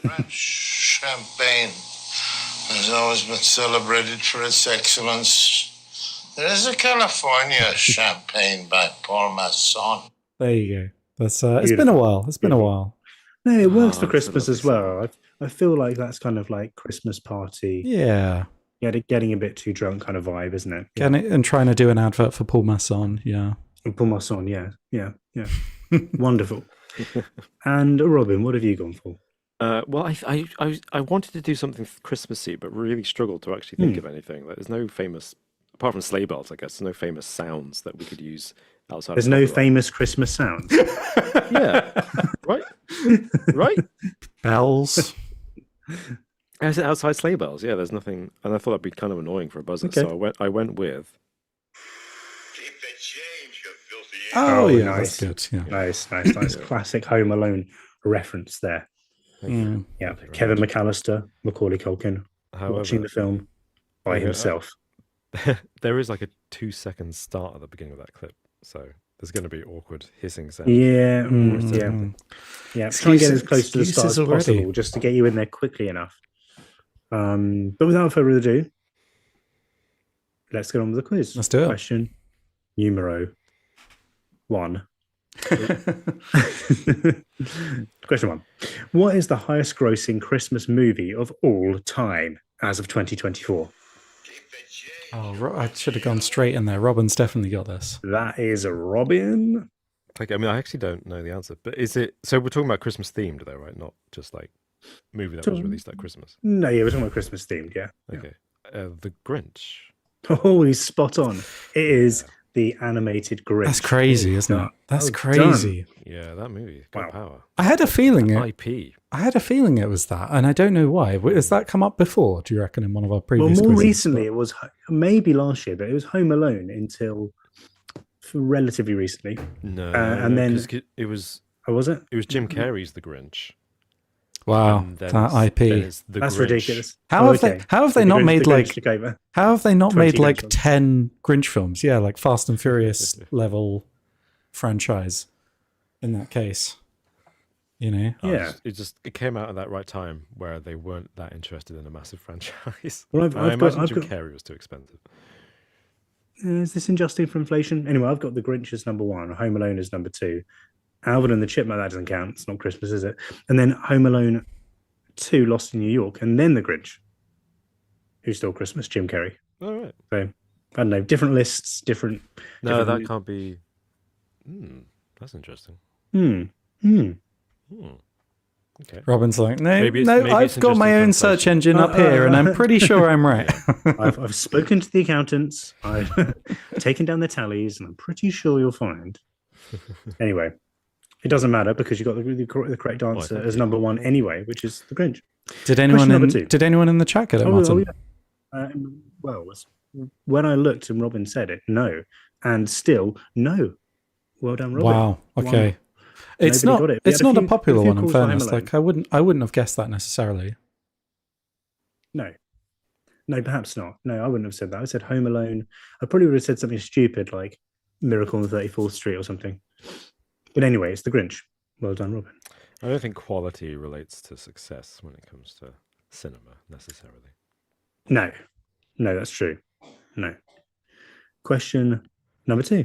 French champagne has always been celebrated for its excellence. There is a California champagne by Paul Masson. There you go. That's it's been a while. It's been a while. No, it works for it's a Christmas as lovely well. I feel like that's kind of like Christmas party. Yeah. Getting a bit too drunk kind of vibe, isn't it? And trying to do an advert for Paul Masson. Yeah. And Paul Masson, yeah. Wonderful. And Robin, what have you gone for? Well, I wanted to do something Christmassy, but really struggled to actually think of anything. Like, there's no famous, apart from sleigh bells, I guess, there's no famous sounds that we could use outside. There's of no copyright. famous Christmas sounds. Yeah, right, right. Bells. I said outside sleigh bells. Yeah, there's nothing, and I thought that'd be kind of annoying for a buzzer, Okay. so I went with. Keep the change, you filthy Oh, Oh, yeah. nice. That's good. Yeah. Nice. Classic Home Alone reference there. Mm. Yeah, Thank you very Kevin much. McAllister, Macaulay Culkin, watching However, the film by Yeah, himself. there is like a 2-second start at the beginning of that clip, so there's going to be awkward hissing sounds. Yeah, Mm. yeah. Try and get as Excuses- close to the start as excuses already. possible, just to get you in there quickly enough. But without further ado, let's get on with the quiz. Let's do it. Question numero 1. Question 1. What is the highest grossing Christmas movie of all time as of 2024? Oh, I should have gone straight in there. Robin's definitely got this. That is Robin. Okay, I mean, I actually don't know the answer, but is it? So we're talking about Christmas themed, though, right? Not just like movie that was So- released at Christmas. No, yeah, we're talking about Christmas themed, yeah. Okay, The Grinch. Oh, he's spot on. It is the animated Grinch. That's crazy, isn't it? That's Oh, crazy. Yeah, that movie got Wow. power. I had a feeling it. IP. I had a feeling it was that, and I don't know why. Has that come up before? Do you reckon in one of our Well, previous? more quizzes? recently, it was maybe last year, but it was Home Alone until relatively recently. No, and then- 'cause it was Oh, was it? Jim Carrey's The Grinch. Wow, and then that it's- then IP. it's The That's Grinch. ridiculous. How Oh, have okay. they? How have So they the not Grinch- made the Grinch like? took over. How have they not 20 made like Grinch films. 10 Grinch films? Yeah, like Fast and Furious level franchise. In that case, you know. Yeah. It came out at that right time where they weren't that interested in a massive franchise. Well, And I imagine I've Jim got. Carrey was too expensive. Is this adjusting for inflation? Anyway, I've got The Grinch as number 1, Home Alone is number 2, Alvin and the Chipmunk, that doesn't count. It's not Christmas, is it? And then Home Alone 2, Lost in New York, and then The Grinch, who's still Christmas, Jim Carrey. All right. So I don't know, different lists, different. No, different- that can't be. That's interesting. Hmm. Okay. Robin's like, no, Maybe it's I've got my interesting own for search inflation. engine up here, and I'm pretty sure I'm right. I've spoken to the accountants. I've taken down the tallies, and I'm pretty sure you'll find. Anyway, it doesn't matter because you got the correct answer thank as you. number 1 anyway, which is The Grinch. Did anyone number in? 2. Did anyone in the chat get it, Martin? Well, when I looked and Robin said it, no, and still no. Well done, Robin. Wow. Okay. It's Nobody not. got it. We It's had a not a few- popular a few one. In calls for Home fairness, Alone. like I wouldn't have guessed that necessarily. No, perhaps not. No, I wouldn't have said that. I said Home Alone. I probably would have said something stupid like Miracle on 34th Street or something. But anyway, it's The Grinch. Well done, Robin. I don't think quality relates to success when it comes to cinema necessarily. No, that's true. No. Question number 2.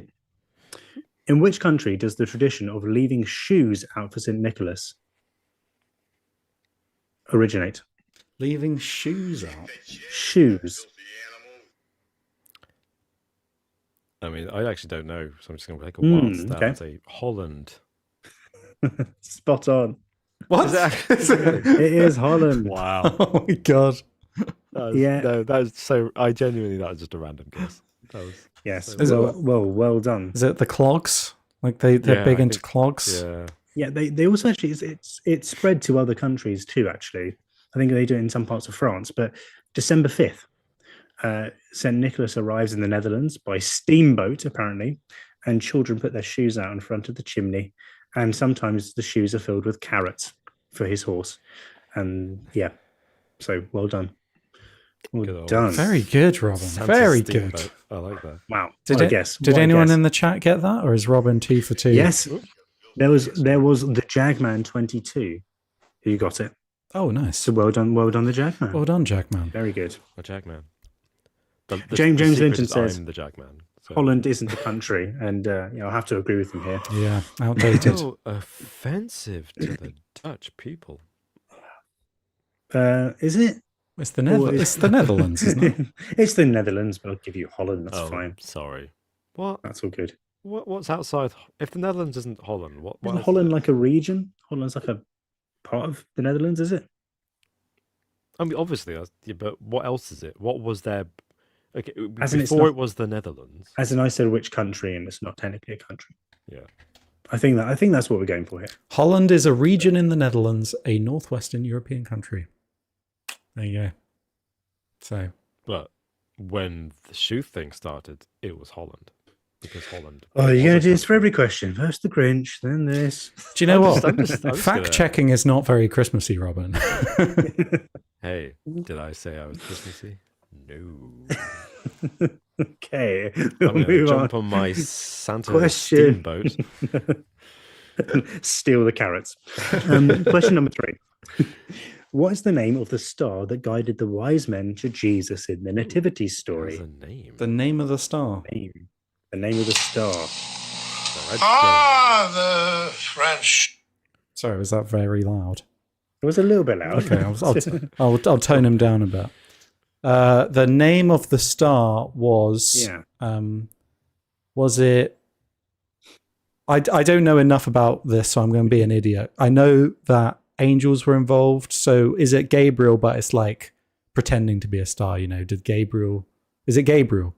In which country does the tradition of leaving shoes out for St. Nicholas originate? Leaving shoes out. Shoes. I mean, I actually don't know, so I'm just going to take a wild stab okay. and say Holland. Spot on. What? It is Holland. Wow. Oh my god. Yeah. No, that was so. That was just a random guess. That was. Yes. Is it- Well done. Is it the clogs? Like they're Yeah, big I into think- clogs. Yeah. Yeah, they also actually it's spread to other countries too. Actually, I think they do it in some parts of France. But December 5th, St. Nicholas arrives in the Netherlands by steamboat, apparently, and children put their shoes out in front of the chimney, and sometimes the shoes are filled with carrots for his horse. And yeah, so well done. Well Good old- done. Very good, Robin. Santa's Very steamboat. good. I like that. Wow. Did What a it- guess. Did What a anyone guess. in the chat get that, or is Robin 2 for 2? Yes. There was the Jagman 22 who got it. Oh, nice. So well done, the Jagman. Well done, Jackman. Very good. A Jackman. James secret Linton is says- I'm the Jackman. So. Holland isn't a country, and I'll have to agree with him here. Yeah, outdated. So offensive to the Dutch people. Is it? It's the Netherlands, isn't it? It's the Netherlands, but I'll give you Holland. That's Oh, fine. sorry. What? That's all good. What's outside? If the Netherlands isn't Holland, what? Isn't else is Holland it? like a region? Holland's like a part of the Netherlands, is it? I mean, obviously, yeah, but what else is it? What was there? Okay, As in it's before not- it was the Netherlands. As in, I said which country, and it's not technically a country. Yeah. I think that's what we're going for here. Holland is a region in the Netherlands, a northwestern European country. There you go. So, But when the shoe thing started, it was Holland. Because Holland. Oh, you're was going a to do this for country. every question. First the Grinch, then this. do you know what? I'm just Fact gonna- checking is not very Christmassy, Robin. Hey, did I say I was Christmassy? No. Okay, I'm we'll going to move jump on my Santa Question. steamboat. on. Steal the carrots. Question number 3. What is the name of the star that guided the wise men to Jesus in the Nativity There's story? a name. The name of the star. The name of the star. The red Ah, the French. Sorry, was that very loud? It was a little bit loud. Okay, I'll tone him down a bit. The name of the star was yeah. was it? I don't know enough about this, so I'm going to be an idiot. I know that angels were involved, so is it Gabriel? But it's like pretending to be a star. You know, did Gabriel? Is it Gabriel?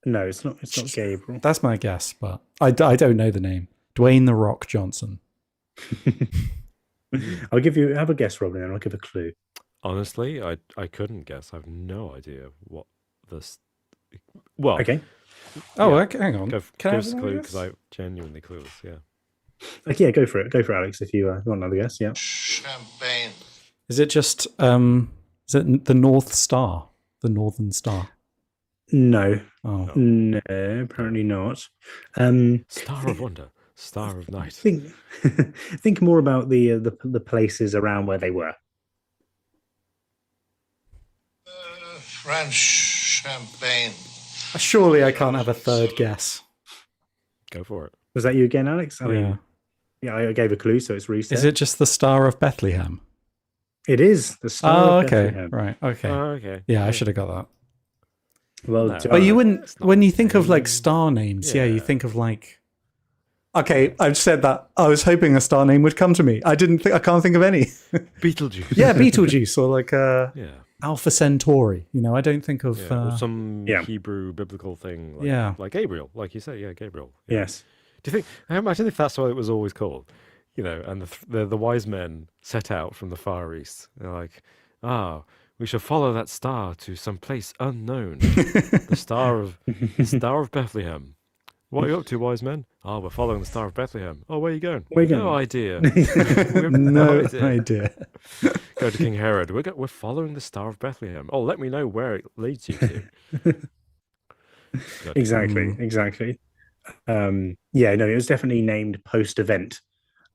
No, it's not. It's not Gabriel. That's my guess, but I don't know the name. Dwayne the Rock Johnson. I'll give you. Have a guess, Robin, and I'll give a clue. Honestly, I couldn't guess. I have no idea what this. Well, Okay. Oh, Yeah. okay, hang on. Give Can I us have a another clue guess? because I'm genuinely clueless. Yeah. Okay, yeah, go for it. Go for it, Alex. If you want another guess, yeah. Champagne. Is it just is it the North Star? The Northern Star? No, Oh. no, apparently not. Star of Wonder, Star of Night. Think think more about the places around where they were. French champagne. Surely I can't have a third guess. Go for it. Was that you again, Alex? I Yeah. mean, yeah, I gave a clue, so it's reset. Is it just the Star of Bethlehem? It is the Star Oh, of okay. Bethlehem. Right. Okay. Okay. Yeah, I should have got that. Well No. done. But you wouldn't, it's not when you think of like name. star names, yeah, you Yeah. think of like. Okay, I've said that. I was hoping a star name would come to me. I can't think of any. Beetlejuice. Yeah, Beetlejuice or like Yeah. Alpha Centauri. You know, I don't think of. Yeah. Or some yeah. Hebrew biblical thing. Like, Yeah. Like Gabriel, like you say. Yeah, Gabriel. Yeah. Yes. Do you think? I imagine if that's what it was always called, you know, and the wise men set out from the Far East. They're like, we shall follow that star to some place unknown. the Star of Bethlehem. What are you up to, wise men? We're following the Star of Bethlehem. Oh, where are you going? Where you No going? idea. We have no idea. Go to King Herod. We're following the Star of Bethlehem. Oh, let me know where it leads you to. Good. Exactly. Exactly. Yeah. No, it was definitely named post-event,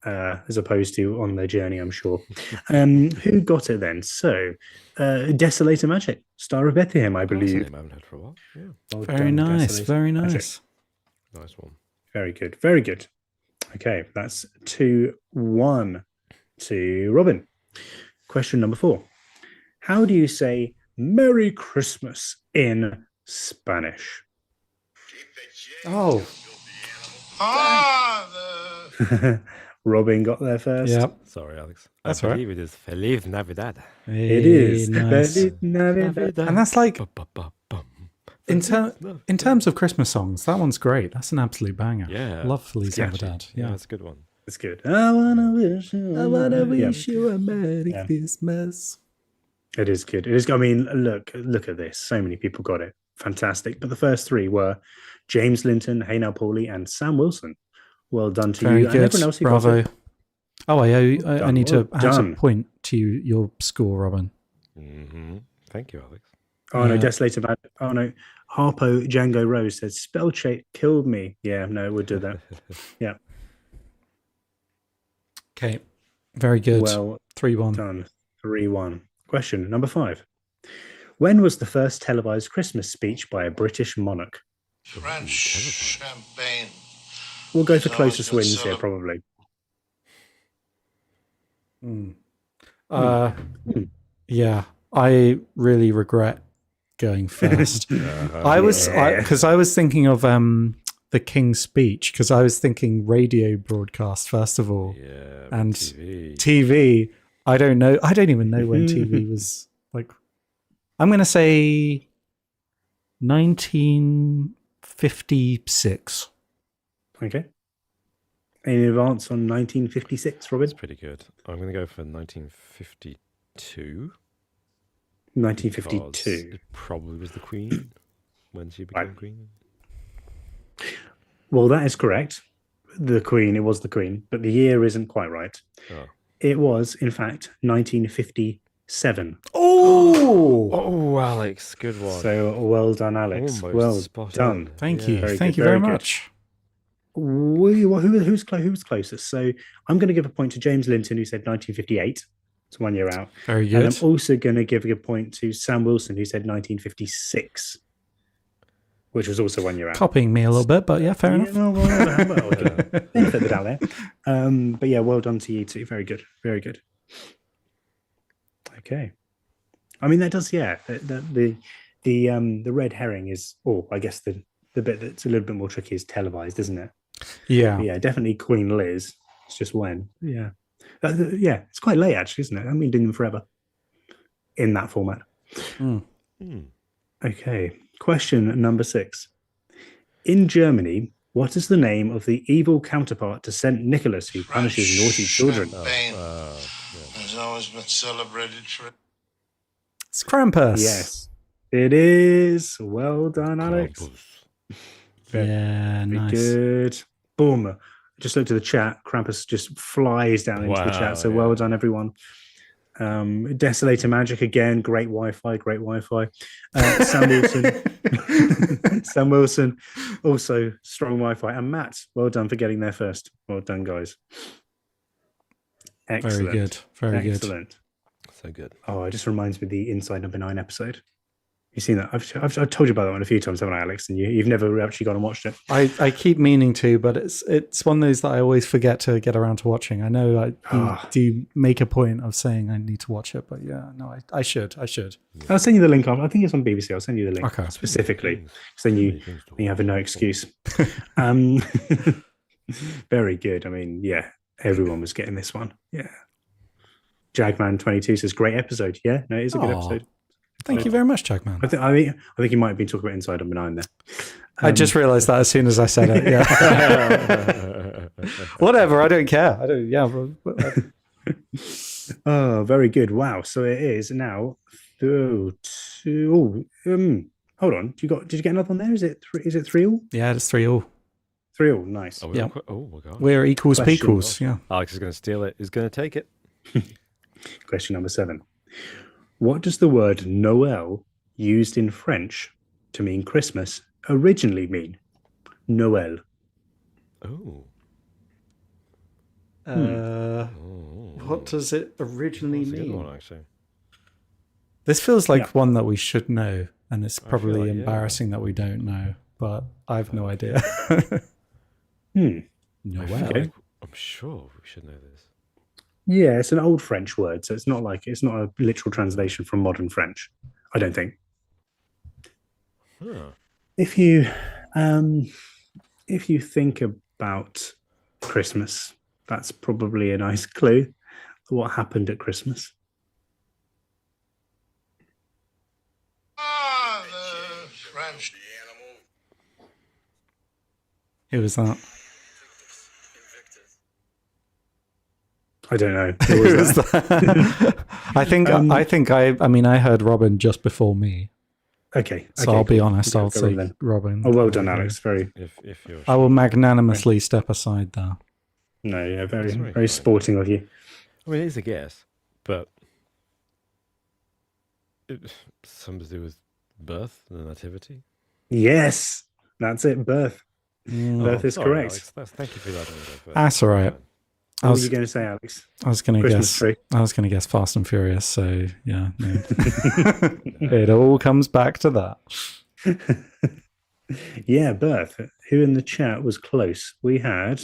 as opposed to on their journey. I'm sure. Who got it then? So, Desolator Magic, Star of Bethlehem, I That's a believe. name I haven't heard for a while. Yeah, Well Very done, nice. Desolator Very Magic. nice. nice one. Very good. Very good. Okay, that's 2-1 to Robin. Question number 4. How do you say Merry Christmas in Spanish? Oh, The Robin got there first. yep. Sorry, Alex. That's I all right. believe it is Feliz Navidad. It is. Nice. Feliz Navidad. And that's like Ba-ba-ba-bum. in, Feliz in terms of Christmas songs, that one's great. That's an absolute banger. Yeah. Love Feliz Catchy. Navidad. Yeah, Yeah. that's a good one. It's good. I wanna wish you. Yeah, you a Merry Yeah. Christmas. it is good. It is. I mean, look at this. So many people got it. Fantastic. But the first 3 were James Linton, Hey Now Paulie, and Sam Wilson. Well done to Very you and good. everyone else who got Bravo. it. Oh, I Done. need Well to add a done. point to your score, Robin. Mm-hmm. Thank you, Alex. Oh no, Yeah. Desolator Bad. Oh no, Harpo Django Rose says spell check killed me. Yeah, no, we'll do that. Yeah, Okay, very good. well 3-1. done. 3-1. Question number 5. When was the first televised Christmas speech by a British monarch? French champagne. We'll go for It's always closest been wins here, celeb- probably. Yeah, I really regret going first. I was Yeah. because I was thinking of the King's Speech, because I was thinking radio broadcast first of all. Yeah, And TV. TV, I don't know. I don't even know when TV was like. I'm going to say 1956. Okay. Any advance on 1956, Robin? That's pretty good. I'm going to go for 1952. 1952. because It probably was the Queen when she became Right. Queen. Well, that is correct. The Queen, it was the Queen, but the year isn't quite right. Oh. It was, in fact, 1957. Oh, Oh, Alex, good one. So well done, Alex. Almost well spot done. on. thank Yeah. you. Very Thank good, you very very good. much. Who was closest? So I'm going to give a point to James Linton, who said 1958. It's 1 year out. Very And good. I'm also going to give a point to Sam Wilson, who said 1956, which was also 1 year out. Copying me a little bit, but yeah, fair enough. Well, benefit of the doubt there. But yeah, well done to you two. Very good. Very good. Okay. I mean, that does, yeah. The red herring is, or I guess the bit that's a little bit more tricky is televised, isn't it? Yeah. But yeah, definitely Queen Liz. It's just when. Yeah. Yeah, it's quite late, actually, isn't it? I haven't been doing them forever in that format. Hmm. Okay. Question number 6. In Germany, what is the name of the evil counterpart to Saint Nicholas who punishes naughty children? Champagne has always been celebrated for it. It's Krampus. Yes, it is. Well done, Alex. Yeah, Very nice. good. Boom. Just looked at the chat. Krampus just flies down into the Wow, chat. So yeah. well done, everyone. Desolator Magic again. Great Wi-Fi. Great Wi-Fi. Sam Wilson. Sam Wilson. Also strong Wi-Fi. And Matt, well done for getting there first. Well done, guys. Excellent. Very good. Very good. Excellent. So good. Oh, it just reminds me of the Inside Number 9 episode. You've seen that? I've told you about that one a few times, haven't I, Alex? And you've never actually gone and watched it. I keep meaning to, but it's one of those that I always forget to get around to watching. I know I do make a point of saying I need to watch it, but yeah, no, I should. I'll send you the link. I think it's on BBC. I'll send you the link Okay. specifically, because then you have no excuse. Very good. I mean, yeah, everyone was getting this one. Yeah. Jagman22 says, great episode. Yeah, no, it is a good Aw. episode. Thank you very much, Jackman. I think you might have been talking about Inside Number 9 there. I just realized that as soon as I said it. Yeah. Whatever. I don't care. I don't. Yeah. Oh, very good. Wow. So it is now. Hold on. Did you get another one there? Is it 3-all? Yeah. It's 3-3. 3-all. Nice. Oh, Yeah. Oh my god. We're equals Question. pequals. Yeah. Alex is going to steal it. He's going to take it. Question number 7. What does the word Noël, used in French to mean Christmas, originally mean? Noël. Oh. What does it originally That's a good mean? one, actually. This feels like Yeah. one that we should know, and it's probably like, yeah. embarrassing that we don't know, but I have no idea. Hmm. No I way. feel Okay. like I'm sure we should know this. Yeah, it's an old French word, so it's not a literal translation from modern French. I don't think. Huh. If you think about Christmas, that's probably a nice clue. What happened at Christmas? The French. Who was that? I don't know. Who Who was was that? that? I mean, I heard Robin just before me. Okay. So I'll be honest, Go I'll on say then. Robin. Oh, well done, Alex. Very. If you're I will magnanimously step aside there. No, yeah, very, That's very very kind. sporting of you. I mean, it is a guess, but something to do with birth, the nativity. Yes, that's it. Birth. Birth is sorry, correct. Alex. Thank you for letting me go first. That's all right. What were you going to say, Alex? I was going to Christmas guess. tree. I was going to guess Fast and Furious. So yeah, no. It all comes back to that. Yeah, birth. Who in the chat was close? We had.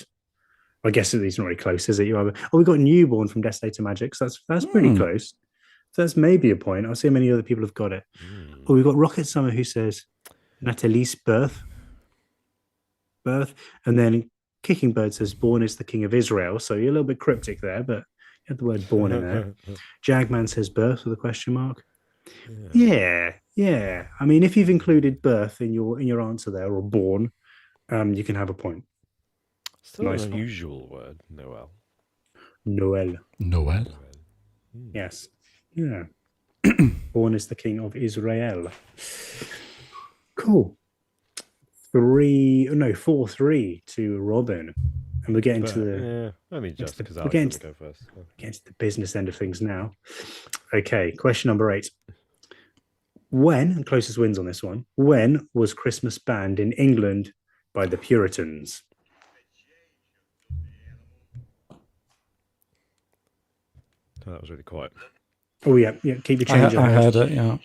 I guess it's not really close, is it? You are. Oh, we got newborn from Destiny to Magic. So that's pretty close. So that's maybe a point. I'll see how many other people have got it. Oh, we've got Rocket Summer who says Natalie's birth. And then Kicking Bird says born is the king of Israel. So you're a little bit cryptic there, but you had the word born in there. Jagman says birth with a question mark. Yeah. I mean, if you've included birth in your answer there, or born, you can have a point. Still Nice an one. unusual word, Noel. Noel. Yes. Yeah. Born is the king of Israel. Cool. 4-3 to Robin. And we're getting to the only just because we're Alex getting didn't go first. the business end of things now. Okay, question number 8. When, and closest wins on this one, when was Christmas banned in England by the Puritans? Oh, that was really quiet. Oh, yeah, keep your change. I heard it, yeah.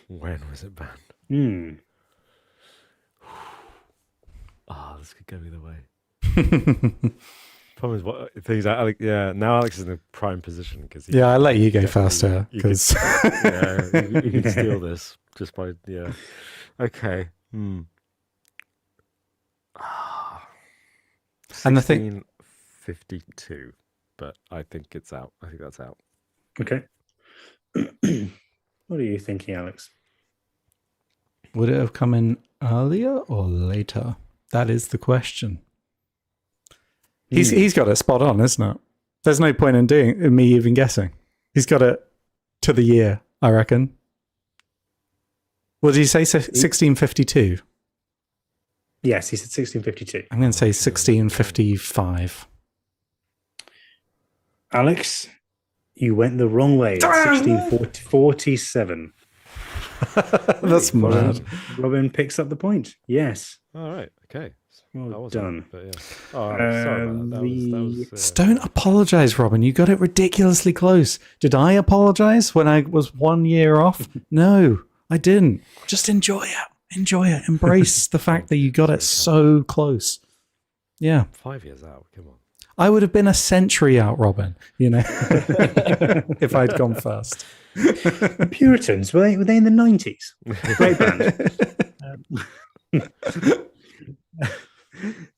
When was it banned? This could go either way. Problem is, what things Alex? Yeah, now Alex is in a prime position because Yeah, I'll let you go first here because you can steal this just by Okay. And the thing- 52, but I think it's out. I think that's out. Okay. What are you thinking, Alex? Would it have come in earlier or later? That is the question. He's got it spot on, isn't it? There's no point in me even guessing. He's got it to the year, I reckon. What did you say? 1652. Yes, he said 1652. I'm going to say 1655. Alex, you went the wrong way. It's 1647. That's mad. Robin picks up the point. Yes. All right. Okay. Well That was done. But yeah. Oh, I'm sorry about that. That was Don't apologize, Robin. You got it ridiculously close. Did I apologize when I was 1 year off? No, I didn't. Just enjoy it. Enjoy it. Embrace the fact that you got it so close. Yeah. 5 years out. Come on. I would have been a century out, Robin, if I'd gone first. The Puritans, were they in the 90s? Great band.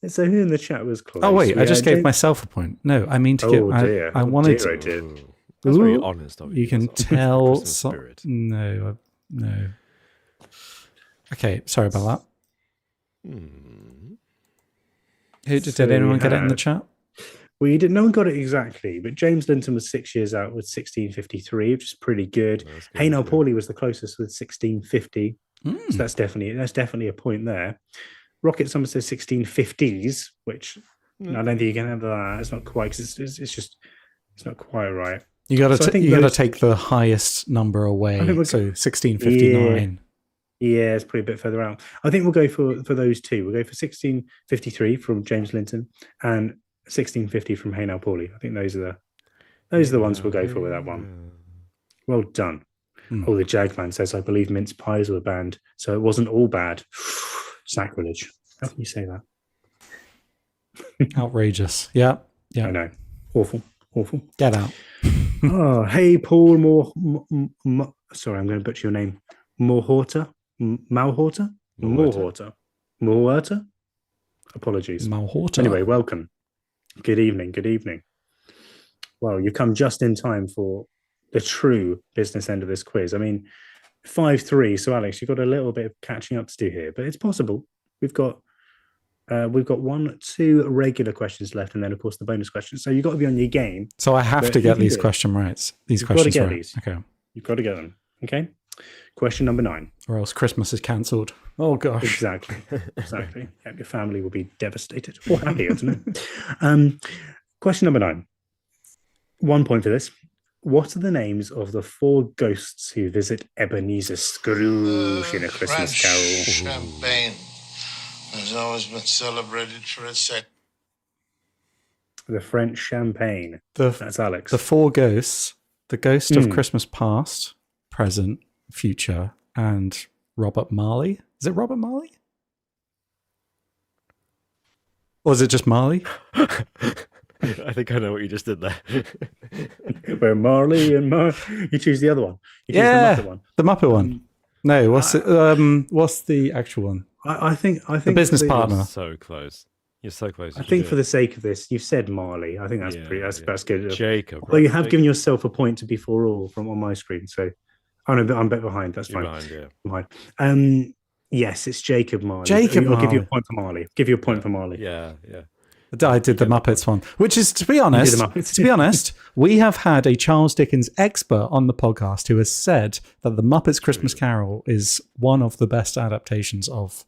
So who in the chat was close? Oh, wait. I just gave James- myself a point. No, I mean to give. Oh, dear. I wanted dear, to. oh, dear. That's very Ooh, honest of You can That's tell. Christmas spirit. No. Okay, sorry about that. Did So anyone we get it in the had- chat? Well, no one got it exactly, but James Linton was 6 years out with 1653, which is pretty good. That's good, Haynell yeah. Pauly was the closest with 1650. So that's definitely a point there. Rocket Summer says 1650s, which I don't think you can have that. It's not quite, because it's not quite right. You got So I to think you got to those- take the highest number away. I think we're So 1659. Yeah, it's probably a bit further out. I think we'll go for those two. We'll go for 1653 from James Linton and 1650 from Haynell Pauly. I think those are the ones we'll go for with that one. Well done. Oh, the Jagman says, I believe mince pies were banned, so it wasn't all bad. Sacrilege. How can you say that? Outrageous. Yeah. I know. Awful. Get out. Oh, hey, Paul sorry, I'm going to butcher your name. Malhorter? Malhorter? Apologies. Malhorter. Anyway, welcome. Good evening. Well, you come just in time for the true business end of this quiz. I mean, 5-3. So, Alex, you've got a little bit of catching up to do here, but it's possible. We've got 2 regular questions left, and then, of course, the bonus questions. So you've got to be on your game. So I have But to you get can these do it. questions right. These You've got to questions get right. these. Okay. You've got to get them. Okay. Question number 9. Or else Christmas is cancelled. Oh gosh. Exactly. Exactly. Yeah, your family will be devastated or happy. I don't know. Question number 9. 1 point for this. What are the names of the 4 ghosts who visit Ebenezer Scrooge in A Christmas French Carol? champagne has always been celebrated for its The French champagne. The That's Alex. the 4 ghosts: the ghost of Christmas past, present, future, and Robert Marley. Is it Robert Marley? Or is it just Marley? I think I know what you just did there. Where Marley and you choose the other one. You choose Yeah, the Muppet one. the Muppet one. No, what's it? What's the actual one? I think The business partner. So close. You're so close. I think for the sake of this, you've said Marley. I think that's pretty. That's good. Jacob. Well, you right? have Jacob. given yourself a point to before all from on my screen. So, oh no, but I'm a bit behind. That's You're fine. behind, yeah. I'm behind. Yes, it's Jacob Marley. Jacob I'll give you a Marley. point for Marley. Give you a point for Marley. Yeah, yeah. I did the Muppets one, which is, to be You honest, did the Muppets. to be honest, we have had a Charles Dickens expert on the podcast who has said that the Muppets Christmas Carol is one of the best adaptations of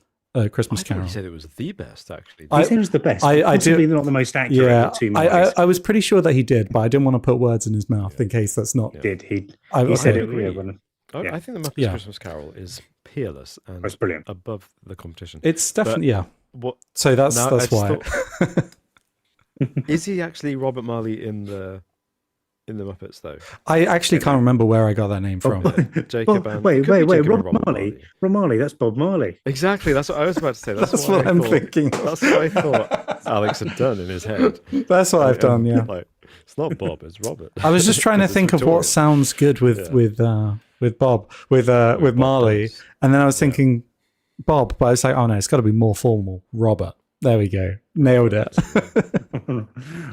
Christmas I thought Carol. you said it was the best, actually. He said it was the best. I Possibly do- not the most accurate Yeah, of the two I Marleys. was pretty sure that he did, but I didn't want to put words in his mouth in case that's not. Did he? I He said it. agree. Yeah, when- I think the Muppets Yeah. Christmas Carol is peerless and That's brilliant. above the competition. It's definitely yeah. What So that's Now, I just why. is he actually Robert Marley in the Muppets though? I actually can't remember where I got that name from. Jacob Well, and wait, it could wait, be wait. Jacob and Rob Marley. Rob Marley. That's Bob Marley. Exactly. That's what I was about to say. That's, what I I'm thought- thinking. That's what I thought Alex had done in his head. That's what I've done. Yeah. Like, it's not Bob. It's Robert. I was just trying to 'Cause it's think of what Victorian. sounds good with Bob with Marley, does. and then I was thinking Bob, but I was like, oh no, it's got to be more formal. Robert. There we go. Nailed it. On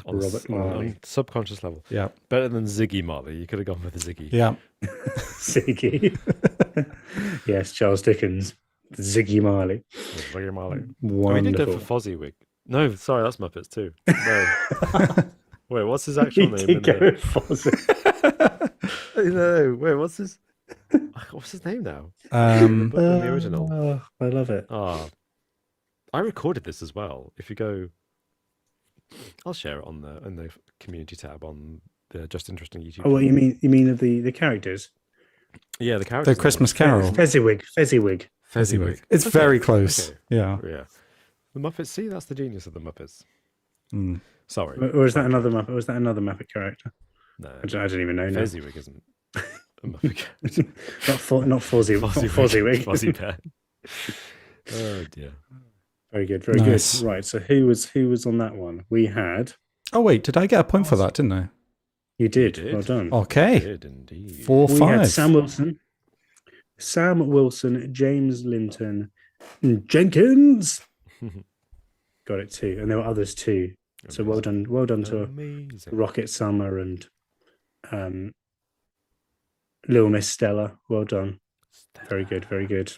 Robert Marley. on subconscious level. Yeah. Better than Ziggy Marley. You could have gone with Ziggy. Yeah. Ziggy. Yes, Charles Dickens. Ziggy Marley. Ziggy Marley. Wonderful. Oh, he did go for Fozziwig. No, sorry, that's Muppets too. No. Wait, what's his actual He name? did in go the... with Fozzie. No, wait, what's his name now? Um, In the original. Oh, I love it. I recorded this as well. If you go, I'll share it on the community tab on the Just Interesting YouTube. Oh, what you mean? You mean of the characters? Yeah, the characters. the Christmas Carol. Fezziwig. Fezziwig. It's very close. Okay. Yeah. Yeah. The Muppets. See, that's the genius of the Muppets. Mm. Sorry. Or is that another Muppet? Or is that another Muppet character? No. I don't even know now. Fezziwig isn't a Muppet character. Not Fozzie. Fozziewig. Fozzie Bear. Oh dear. Very good. Very Nice. good. Right. So who was on that one? We had. Oh wait, did I get a point for that? Didn't I? You did. You did. Well done. Okay. Did indeed. 4-5. We had Sam Wilson, James Linton, and Jenkins. Got it too, and there were others too. So well done to Amazing. Rocket Summer and Little Miss Stella. Well done. Very good. Very good.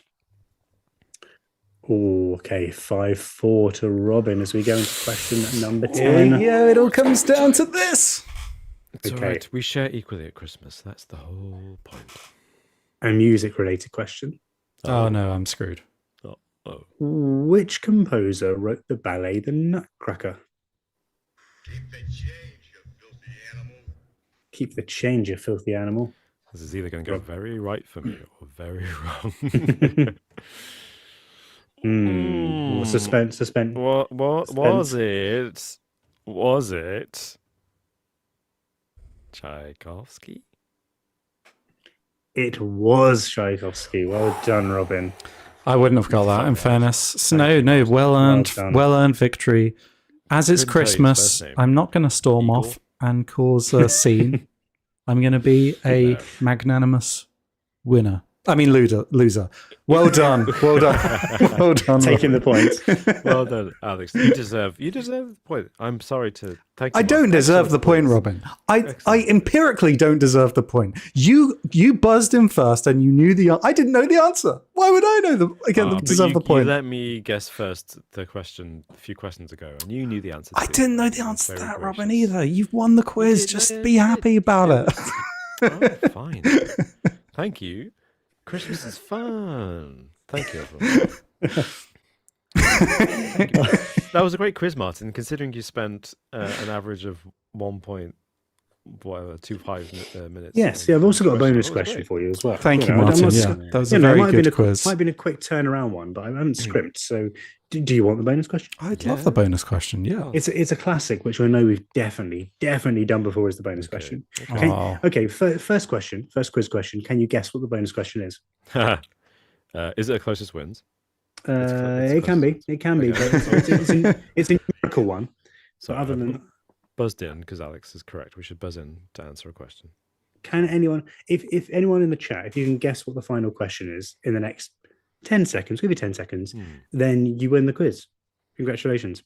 Oh, okay. 5-4 to Robin as we go into question number 10. Yeah, it all comes down to this. It's Okay. all right. We share equally at Christmas. That's the whole point. A music related question. Oh no, I'm screwed. Oh. Which composer wrote the ballet The Nutcracker? Keep the change, you filthy animal. This is either going to go very right for me or very wrong. Suspense. What was it? Was it Tchaikovsky? It was Tchaikovsky. Well done, Robin. I wouldn't have got that. In fairness, no, well done. earned victory. As it's Couldn't tell you his Christmas, first name. I'm not going to storm Eagle. off and cause a scene. I'm going to be a magnanimous winner. I mean, loser. Well done. Well done. Well done. Taking the point. Well done, Alex. You deserve the point. I'm sorry to thank you. I don't Mark. deserve the Excellent point, points. Robin. I empirically don't deserve the point. You buzzed in first and you knew the I didn't know the answer. Why would I know But deserve you, the point? You let me guess first the question a few questions ago, and you knew the answer. I too. didn't know the You're answer to very that, Robin, gracious. either. You've won the quiz. did, Just I be did. happy about it. Oh, fine. Thank you. Christmas is fun. Thank you, everyone. Thank you. That was a great quiz, Martin. Considering you spent an average of 1.25 minutes. Yes, on yeah, I've also each got a bonus That was question great. for you as well. Thank you, know, I'm Martin. not- Yeah, that was a it very might have been good a quiz. might have been a quick turnaround one, but I haven't scrimped. So, do you want the bonus question? I'd love the bonus question. Yeah. It's a classic, which I know we've definitely done before. Is the bonus question? Okay. Okay, first question, first quiz question. Can you guess what the bonus question is? Is it a closest wins? It can be, Okay. but it's a numerical one. So But other than buzzed in because Alex is correct. We should buzz in to answer a question. can anyone, if anyone in the chat, if you can guess what the final question is in the next 10 seconds, give you 10 seconds, then you win the quiz. Congratulations.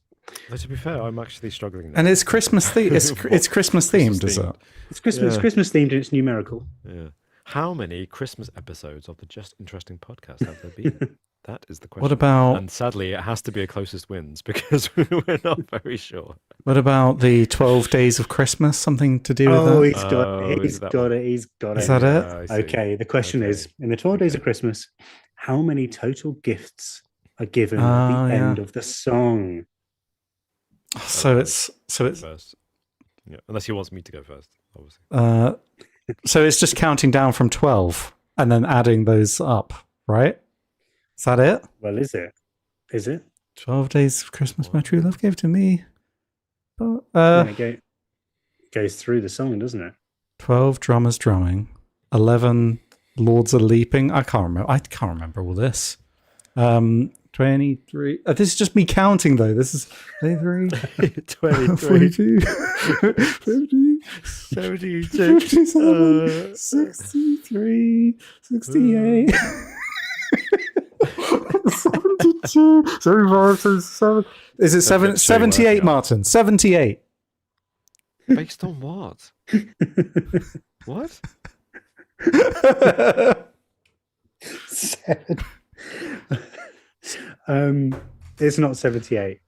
But to be fair, I'm actually struggling now. And it's Christmas themed. It's Christmas themed, is it? It's Christmas. Yeah. Christmas themed and it's numerical. Yeah. How many Christmas episodes of the Just Interesting podcast have there been? That is the question. What about And sadly, it has to be a closest wins because we're not very sure. the 12 days of Christmas? Something to do with Oh, that? he's got Oh, it. is He's it that got one? it. He's got Is it. that it? I see. Okay. The question Okay. is: in the 12 days of Christmas, how many total gifts are given at Oh, the yeah. end of the song? So it's First. Yeah. Unless he wants me to go first, obviously. so it's just counting down from 12 and then adding those up, right? Is that it? Well, is it? Is it? 12 days of Christmas my true love gave to me. And it goes through the song, doesn't it? 12 drummers drumming. 11 lords are leaping. I can't remember all this. 23. This is just me counting though. This is 23, 42, 50, 72. 57, 63, 68. 72, 75, 77. Is it 78, Martin? 78. Based on what? What? Seven. It's not 78.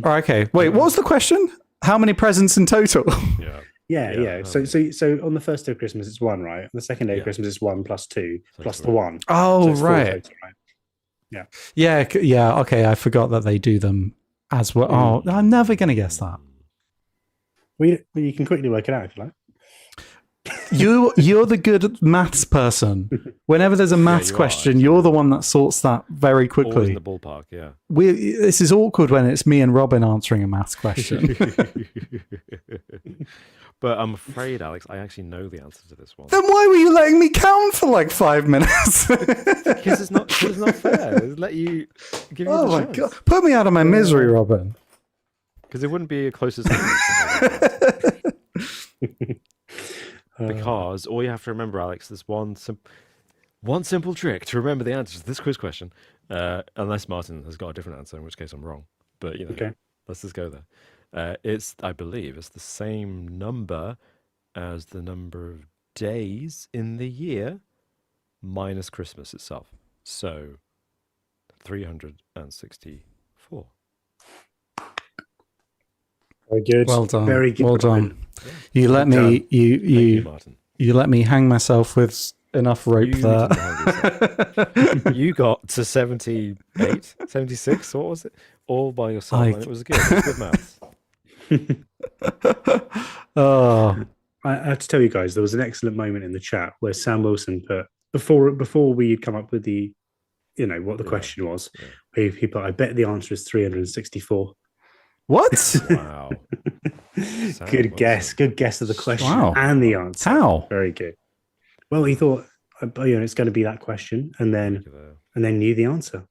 Okay. Wait, what was the question? How many presents in total? Yeah. Yeah. So on the first day of Christmas it's 1, right? On the second day of Christmas it's 1 plus 2 So plus it's the 1. Oh, So it's 4 right. total, right? Yeah. Okay. I forgot that they do them as well. Oh, I'm never going to guess that. Well, you can quickly work it out if you like. You're the good maths person. Whenever there's a maths you are, question, actually. you're the one that sorts that very Always in quickly. the ballpark, yeah. This is awkward when it's me and Robin answering a maths question. But I'm afraid, Alex, I actually know the answer to this one. Then why were you letting me count for like 5 minutes? Because it's not fair. It's let you give you Oh the my chance. god! Put me out of my misery, Robin. Because it wouldn't be a closest because all you have to remember, Alex, there's one simple trick to remember the answer to this quiz question. Unless Martin has got a different answer, in which case I'm wrong. But Okay. let's just go there. I believe it's the same number as the number of days in the year minus Christmas itself. So 364. Very good. Well done. Very good. Well Robin. done. You let Well me. done. Thank you, You Martin. you let me hang myself with enough rope You there. didn't hang yourself. You got to 78, 76, what was it? All by yourself. And it was good. It was good maths. Oh, I have to tell you guys, there was an excellent moment in the chat where Sam Wilson put before we had come up with the, what the question was. He put, I bet the answer is 364. what? Wow. Good guess. Good guess of the question Wow. and the answer. How? Very good. Well, he thought, it's going to be that question, and then knew the answer.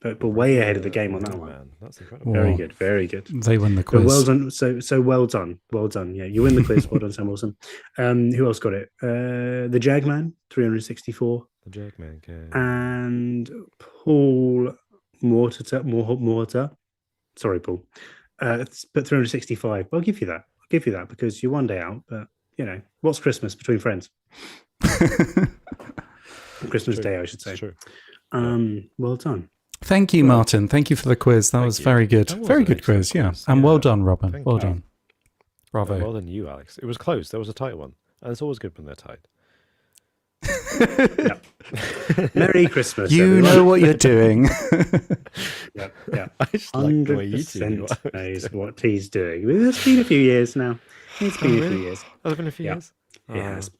But way ahead of the game on that one. Man, that's incredible. Very Whoa. good. Very good. They win the So quiz. well done. So well done. Well done. Yeah, you win the quiz. Well done, Sam Wilson. Who else got it? The Jagman, 364, The Jerkman. Okay. and Paul Mortar. Sorry, Paul. But 365. I'll give you that. I'll give you that because you're one day out. But what's Christmas between friends? Christmas Day, I should say. It's true. Well done. Thank you, Martin. Thank you for the quiz. That Thank was you. very good. That was Very an good quiz. excellent Yeah. quiz. And well Yeah. done, Robin. Thank Well you. done. Bravo. Well done, you, Alex. It was close. There was a tight one. And it's always good when they're tight. Merry Christmas. You everyone. know what you're doing. Yeah. I just like the way you two 100% knows what he's doing. It's been a few years now. It's been a few years. Has it been a few Yeah. years? It has.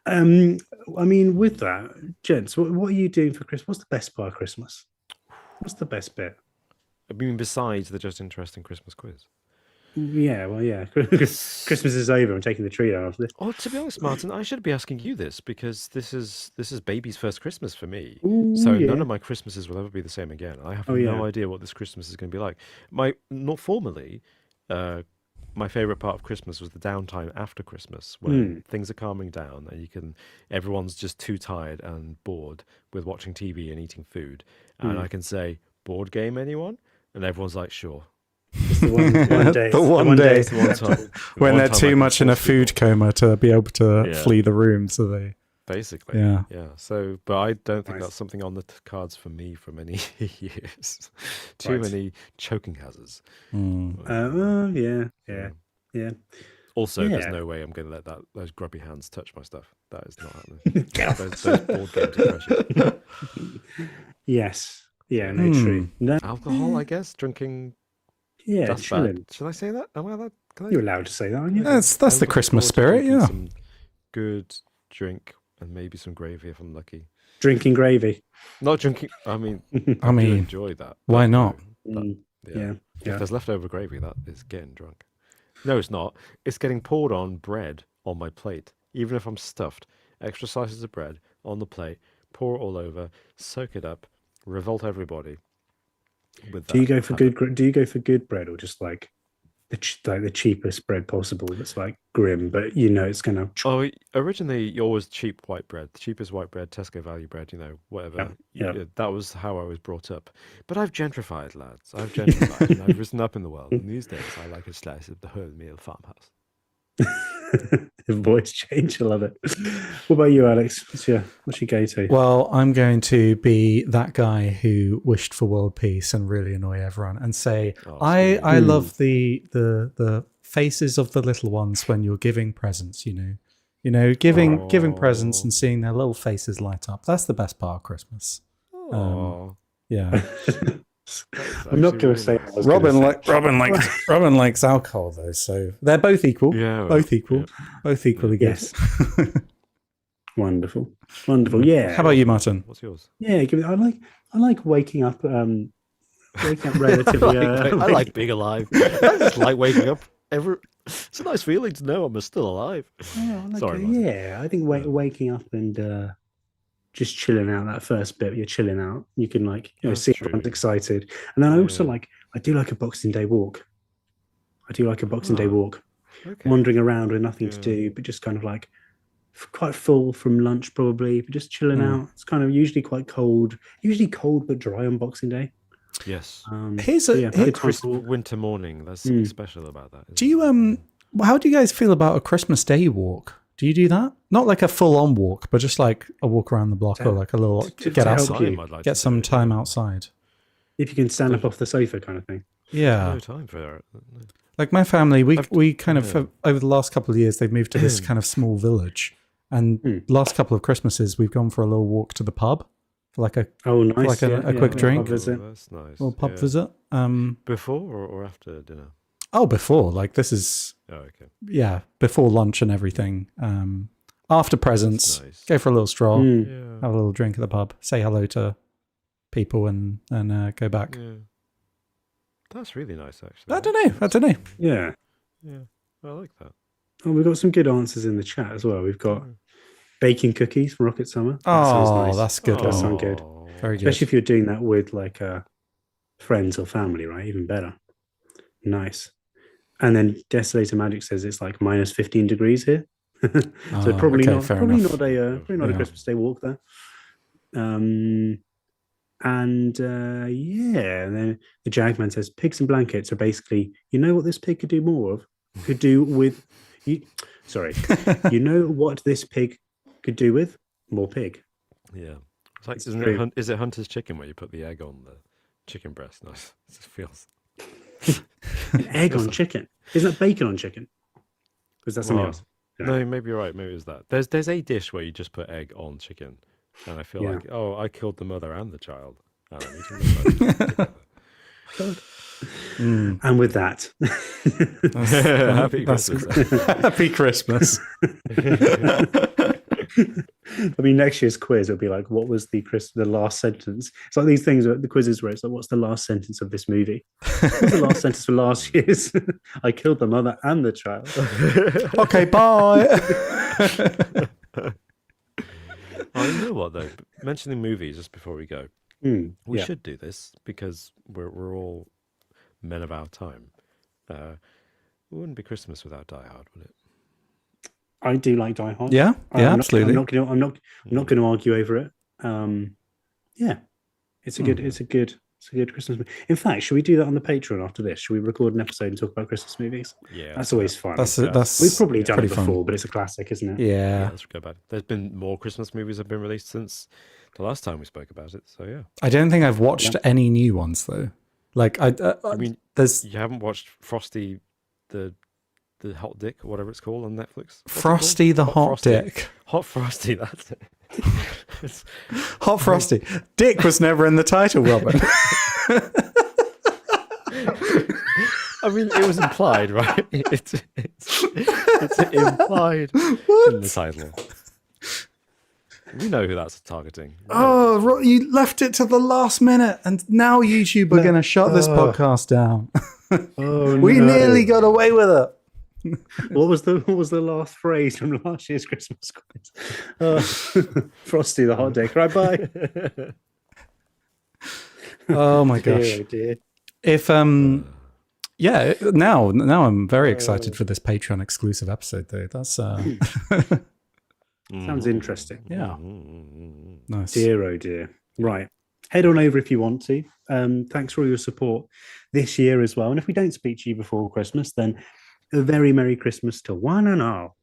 I mean, with that, gents, what are you doing for Christmas? What's the best part of Christmas? What's the best bit? I mean, besides the just interesting Christmas quiz. Yeah, well, yeah. Christmas is over. I'm taking the tree down after this. Oh, to be honest, Martin, I should be asking you this because this is baby's first Christmas for me. Ooh, So yeah. none of my Christmases will ever be the same again. I have Oh, yeah. no idea what this Christmas is going to be like. Not formally, my favorite part of Christmas was the downtime after Christmas when things are calming down and everyone's just too tired and bored with watching TV and eating food, and I can say, "Board game, anyone?" And everyone's like, "Sure." It's the one day. The one day. It's the one time When one they're time I too can much in a force people. food coma to be able to Yeah. flee the room, so they. Basically, Yeah. So, but I don't think Nice. that's something on the cards for me for many years. Too Right. many choking hazards. Yeah. Also, there's Yeah. no way I'm going to let those grubby hands touch my stuff. That is not happening. those board games are precious. Yes. Yeah. No. True. No. Alcohol, I guess. Drinking. Yeah. That's Chilling. bad. Should I say that? Am I allowed? Can I? You're allowed to say that, aren't you? That's I'm the looking Christmas forward to spirit, drinking yeah. Some good drink and maybe some gravy if I'm lucky. Drinking gravy. Not drinking. I mean, I I mean, enjoy that. why but, not? Mm, yeah. If there's leftover gravy, that is getting drunk. No, it's not. It's getting poured on bread on my plate. Even if I'm stuffed, extra slices of bread on the plate, pour it all over, soak it up, revolt everybody. With that. Do you go for good? Do you go for good bread or just like the cheapest bread possible? That's like grim, but you know it's gonna. Oh, originally you always cheap white bread, the cheapest white bread, Tesco value bread, whatever. Yeah. That was how I was brought up. But I've gentrified, lads. I've gentrified and I've risen up in the world. And these days I like a slice of the wholemeal farmhouse. The voice change. I love it. What about you, Alex? What's your go-to? Well, I'm going to be that guy who wished for world peace and really annoy everyone and say, Oh, I love the faces of the little ones when you're giving presents. Giving presents and seeing their little faces light up. That's the best part of Christmas. Oh, Yeah. I'm not going to say. what I was gonna say. Robin likes alcohol though, so they're both equal. Yeah, both equal. yeah. Both equally good. Yes. Wonderful. Yeah. How about you, Martin? What's yours? Yeah, I like waking up. Waking up relatively. I like being alive. I just like waking up. It's a nice feeling to know I'm still alive. Yeah, I like Sorry, it. Martin. Yeah, I think waking up and just chilling out that first bit. You're chilling out. You can That's see true. everyone's excited, and then I also Yeah. I do like a Boxing Day walk. Okay. Wandering around with nothing to Yeah. do, but just kind of quite full from lunch probably, but just chilling out. It's kind of usually quite cold, but dry on Boxing Day. Yes. Here's a- yeah, here- good time Crisp to walk. winter morning. There's something special about that. Do you how do you guys feel about a Christmas Day walk? Do you do that? Not like a full on walk, but just like a walk around the block or like a little to get help outside, you. I'd like get to some do it. time outside. If you can stand up off the sofa, kind of thing. Yeah. No time for that. Like my family, we kind of yeah. over the last couple of years they've moved to this kind of small village, and last couple of Christmases we've gone for a little walk to the pub for like a Oh, nice! Like a quick drink. pub visit. Oh, that's nice. little pub Yeah. visit. Before or after dinner? Before, like this is Oh, okay. before lunch and everything. After presents, nice. go for a little stroll, Mm. Yeah. have a little drink at the pub, say hello to people, and go back. Yeah. That's really nice, actually. I don't know. Yeah. Yeah. I like that. Oh, we've got some good answers in the chat as well. We've got baking cookies from Rocket Summer. That sounds Oh, nice. that's good. That sounds good. Oh. Very good. Especially if you're doing that with friends or family, right? Even better. Nice. And then Desolator Magic says it's like minus 15 degrees here. So probably okay, not. fair Probably enough. not a Yeah. Christmas Day walk there. And then the Jagman says pigs and blankets are basically. You know what this pig could do more of? Could do with you. Sorry. You know what this pig could do with more pig. Yeah. It's like, It's isn't true. is it Hunter's Chicken where you put the egg on the chicken breast? Nice. It just feels. An egg on chicken. Isn't that bacon on chicken? Because that's something Well, else. No, maybe you're right. Maybe it was that. There's a dish where you just put egg on chicken, and I feel Yeah. like, oh, I killed the mother and the child, and I'm eating them both together. And with that, Happy That's Christmas. Happy Christmas. I mean, next year's quiz will be like, what was the last sentence? It's like these things, the quizzes where it's like, what's the last sentence of this movie? What was the last sentence for last year's? I killed the mother and the child. Okay, bye. Oh, you know what though? Mentioning movies just before we go, we Yeah. should do this because we're all men of our time. It wouldn't be Christmas without Die Hard, would it? I do like Die Hard. Yeah, yeah, absolutely. I'm not going to argue over it. Yeah, it's a good Christmas movie. In fact, should we do that on the Patreon after this? Should we record an episode and talk about Christmas movies? Yeah, That's always fun. That's We've probably done it pretty fun. before, but it's a classic, isn't it? Yeah, let's go back. There's been more Christmas movies have been released since the last time we spoke about it. So yeah, I don't think I've watched any new ones though. Like I mean, there's you haven't watched Frosty, the Hot Dick, or whatever it's called on Netflix. What's it Frosty the called? Hot Frosty. Dick. Hot Frosty, that's it. Hot Frosty. Dick was never in the title, Robin. I mean, it was implied, right? It's implied in the title. We know who that's targeting. Oh, you left it to the last minute, and now YouTube are going to shut this podcast down. Oh, We nearly got away with it. What was the last phrase from last year's Christmas quiz? Frosty the Hot Dick. Right, bye. Oh my gosh. Dear, oh dear. If yeah, now I'm very excited for this Patreon exclusive episode though. That's Sounds interesting. yeah. Nice. Dear, oh dear. Right. Head on over if you want to. Thanks for all your support this year as well. And if we don't speak to you before Christmas, then a very Merry Christmas to one and all.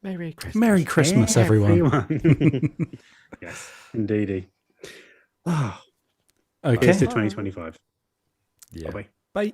Merry Christmas. Merry Christmas, everyone. Everyone. Yes, indeedy. Oh, Okay. here's to 2025. Yeah. Bye-bye. Bye.